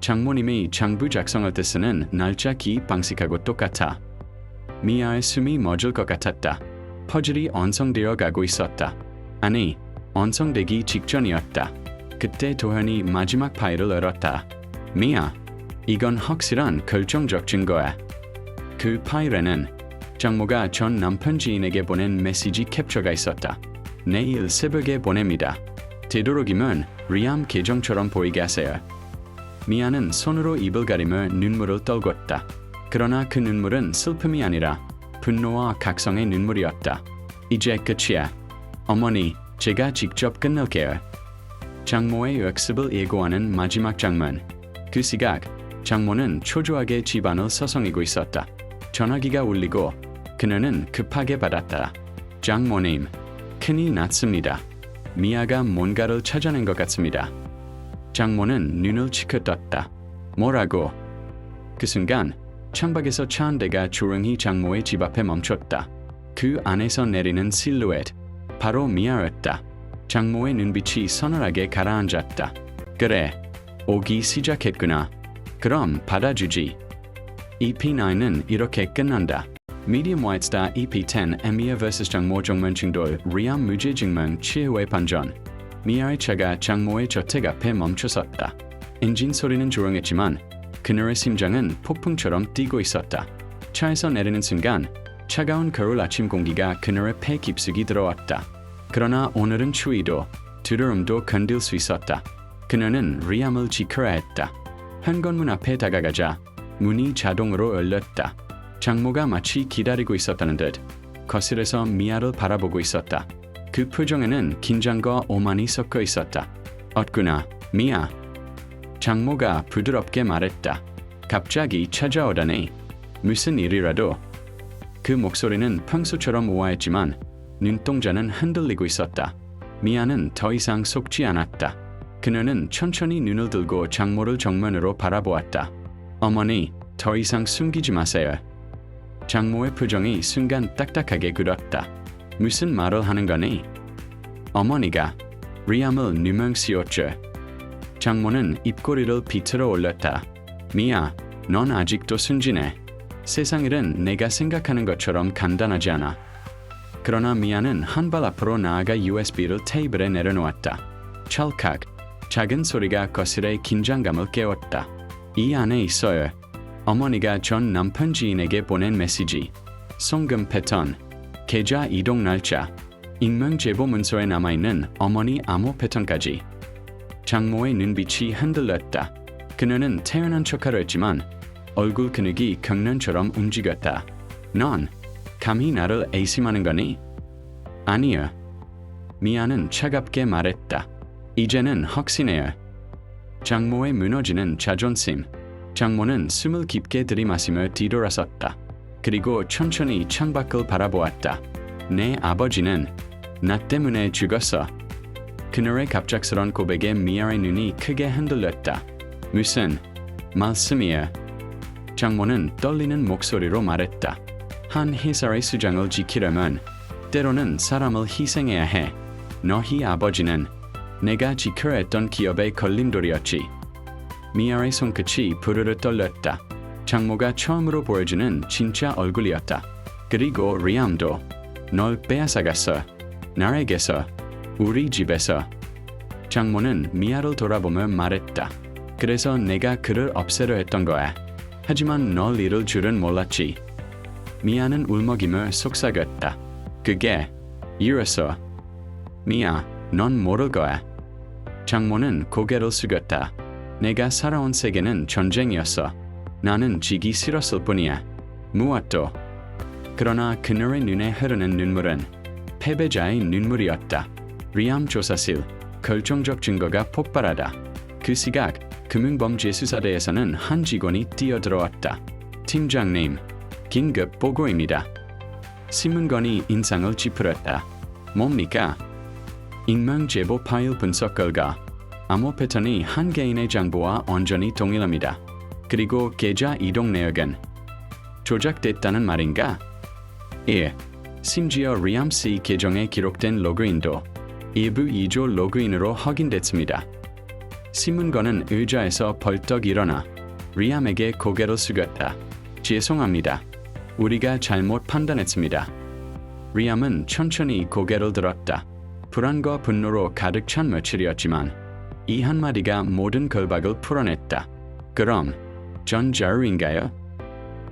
장모님이 장부 작성할 때 쓰는 날짜 기입 방식하고 똑같아. 미아의 숨이 멎을 것 같았다. 퍼즐이 완성되어 가고 있었다. 아니, 완성되기 직전이었다. 그때 도현이 마지막 파일을 열었다. 미아, 이건 확실한 결정적 증거야. 그 파일에는 장모가 전 남편 지인에게 보낸 메시지 캡처가 있었다. 내일 새벽에 보냅니다. 되도록이면 리암 계정처럼 보이게 하세요. 미아는 손으로 입을 가리며 눈물을 떨궜다. 그러나 그 눈물은 슬픔이 아니라 분노와 각성의 눈물이었다. 이제 끝이야. 어머니, 제가 직접 끝낼게요. 장모의 역습을 예고하는 마지막 장면. 그 시각, 장모는 초조하게 집안을 서성이고 있었다. 전화기가 울리고 그녀는 급하게 받았다. 장모님, 큰일 났습니다. 미아가 뭔가를 찾아낸 것 같습니다. 장모는 눈을 치켜 떴다. 뭐라고? 그 순간 창밖에서 차 한 대가 조용히 장모의 집 앞에 멈췄다. 그 안에서 내리는 실루엣, 바로 미아였다. 장모의 눈빛이 서늘하게 가라앉았다. 그래, 오기 시작했구나. 그럼 받아주지. EP9은 이렇게 끝난다. Medium White Star EP10 미아 vs 장모 정면 충돌 리암 무죄 증명 최후의 반전. 미아의 차가 장모의 저택 앞에 멈춰섰다. 엔진 소리는 조용했지만 그녀의 심장은 폭풍처럼 뛰고 있었다. 차에서 내리는 순간 차가운 겨울 아침 공기가 그녀의 폐 깊숙이 들어왔다. 그러나 오늘은 추위도 두려움도 견딜 수 있었다. 그녀는 리암을 지켜야 했다. 현관문 앞에 다가가자 문이 자동으로 열렸다. 장모가 마치 기다리고 있었다는 듯 거실에서 미아를 바라보고 있었다. 그 표정에는 긴장과 오만이 섞여 있었다. 어구나, 미아. 장모가 부드럽게 말했다. 갑자기 찾아오다니. 무슨 일이라도. 그 목소리는 평소처럼 우아했지만 눈동자는 흔들리고 있었다. 미아는 더 이상 속지 않았다. 그녀는 천천히 눈을 들고 장모를 정면으로 바라보았다. 어머니, 더 이상 숨기지 마세요. 장모의 표정이 순간 딱딱하게 굳었다. 무슨 말을 하는 거니? 어머니가 리암을 누명씌웠죠. 장모는 입꼬리를 비틀어 올렸다. 미아, 넌 아직도 순진해. 세상 일은 내가 생각하는 것처럼 간단하지 않아. 그러나 미아는 한 발 앞으로 나아가 USB를 테이블에 내려놓았다. 찰칵, 작은 소리가 거실의 긴장감을 깨웠다. 이 안에 있어요. 어머니가 전 남편 지인에게 보낸 메시지. 송금 패턴, 계좌 이동 날짜, 익명 제보 문서에 남아있는 어머니 암호 패턴까지. 장모의 눈빛이 흔들렸다. 그녀는 태연한 척하려 했지만 얼굴 근육이 경련처럼 움직였다. 넌 감히 나를 의심하는 거니? 아니요. 미아는 차갑게 말했다. 이제는 확신해요. 장모의 무너지는 자존심. 장모는 숨을 깊게 들이마시며 뒤돌아섰다. 그리고 천천히 창밖을 바라보았다. 내 아버지는 나 때문에 죽었어. 그녀의 갑작스런 고백에 미아의 눈이 크게 흔들렸다. 무슨 말씀이야? 장모는 떨리는 목소리로 말했다. 한 회사의 수장을 지키려면 때로는 사람을 희생해야 해. 너희 아버지는 내가 지켜야 했던 기업의 걸림돌이었지. 미아의 손끝이 부르르 떨렸다. 장모가 처음으로 보여주는 진짜 얼굴이었다. 그리고 리암도 널 빼앗아갔어. 나에게서, 우리 집에서. 장모는 미아를 돌아보며 말했다. 그래서 내가 그를 없애려 했던 거야. 하지만 널 잃을 줄은 몰랐지. 미아는 울먹이며 속삭였다. 그게 이랬어. 미아, 넌 모를 거야. 장모는 고개를 숙였다. 내가 살아온 세계는 전쟁이었어. 나는 지기 싫었을 뿐이야. 무엇도. 그러나 그녀의 눈에 흐르는 눈물은 패배자의 눈물이었다. 리암 조사실, 결정적 증거가 폭발하다. 그 시각 금융범죄수사대에서는 한 직원이 뛰어들어왔다. 팀장님, 긴급 보고입니다. 신문건이 인상을 찌푸렸다. 뭡니까? 익명 제보 파일 분석 결과 암호 패턴이 한 개인의 장부와 완전히 동일합니다. 그리고 계좌 이동 내역은 조작됐다는 말인가? 예, 심지어 리암 C 계정에 기록된 로그인도 일부 2조 로그인으로 확인됐습니다. 신문건은 의자에서 벌떡 일어나 리암에게 고개를 숙였다. 죄송합니다. 우리가 잘못 판단했습니다. 리암은 천천히 고개를 들었다. 불안과 분노로 가득 찬 며칠이었지만 이 한마디가 모든 걸박을 풀어냈다. 그럼 전 자유인가요?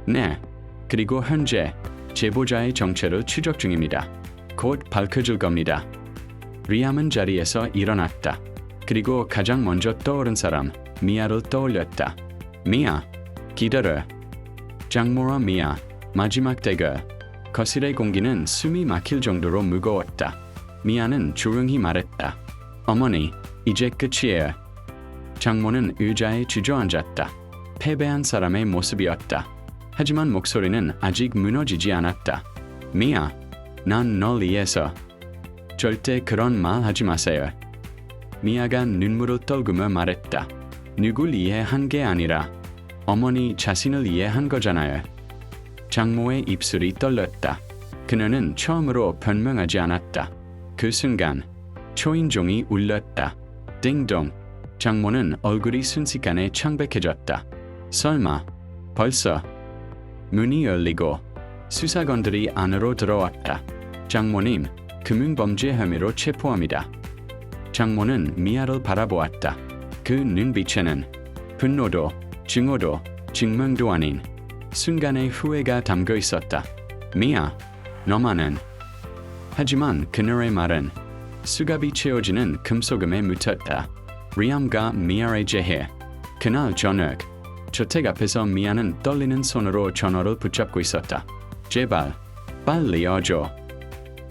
네. 그리고 현재 제보자의 정체를 추적 중입니다. 곧 밝혀질 겁니다. 리암은 자리에서 일어났다. 그리고 가장 먼저 떠오른 사람 미아를 떠올렸다. 미아, 기다려. 장모와 미아, 마지막 대결. 거실의 공기는 숨이 막힐 정도로 무거웠다. 미아는 조용히 말했다. 어머니, 이제 끝이에요. 장모는 의자에 주저앉았다. 패배한 사람의 모습이었다. 하지만 목소리는 아직 무너지지 않았다. 미아, 난 널 이해해서. 절대 그런 말 하지 마세요. 미아가 눈물을 떨구며 말했다. 누굴 이해한 게 아니라 어머니 자신을 이해한 거잖아요. 장모의 입술이 떨렸다. 그녀는 처음으로 변명하지 않았다. 그 순간 초인종이 울렸다. 띵동. 장모는 얼굴이 순식간에 창백해졌다. 설마 벌써? 문이 열리고 수사관들이 안으로 들어왔다. 장모님, 금융범죄 혐의로 체포합니다. 장모는 미아를 바라보았다. 그 눈빛에는 분노도, 증오도, 증명도 아닌 순간의 후회가 담겨 있었다. 미아, 너만은. 하지만 그녀의 말은 수갑이 채워지는 금속음에 묻혔다. 리암과 미아의 재해. 그날 저녁, 저택 앞에서 미아는 떨리는 손으로 전화를 붙잡고 있었다. 제발, 빨리 와줘.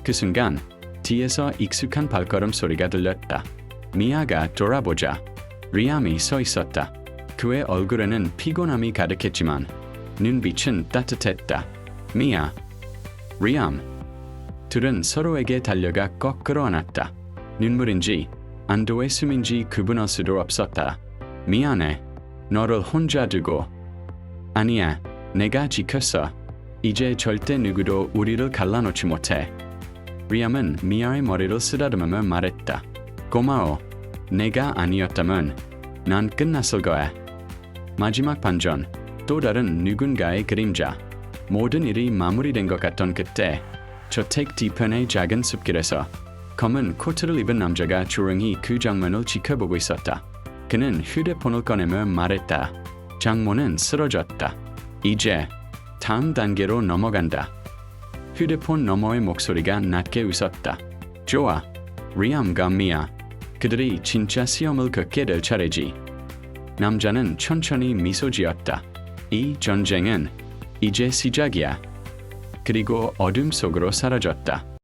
그 순간 뒤에서 익숙한 발걸음 소리가 들렸다. 미아가 돌아보자 리암이 서 있었다. 그의 얼굴에는 피곤함이 가득했지만 눈빛은 따뜻했다. 미아, 리암. 둘은 서로에게 달려가 꼭 끌어안았다. 눈물인지 안도의 숨인지 구분할 수도 없었다. 미안해. 너를 혼자 두고. 아니야, 내가 지켰어. 이제 절대 누구도 우리를 갈라놓지 못해. 리암은 미아의 머리를 쓰다듬으며 말했다. 고마워. 내가 아니었다면 난 끝났을 거야. 마지막 반전, 또 다른 누군가의 그림자. 모든 일이 마무리된 것 같던 그때 저택 뒤편의 작은 숲길에서 검은 코트를 입은 남자가 조용히 그 장면을 지켜보고 있었다. 그는 휴대폰을 꺼내며 말했다. 장모는 쓰러졌다. 이제 다음 단계로 넘어간다. 휴대폰 너머의 목소리가 낮게 웃었다. 좋아, 리암과 미아. 그들이 진짜 시험을 겪게 될 차례지. 남자는 천천히 미소 지었다. 이 전쟁은 이제 시작이야. 그리고 어둠 속으로 사라졌다.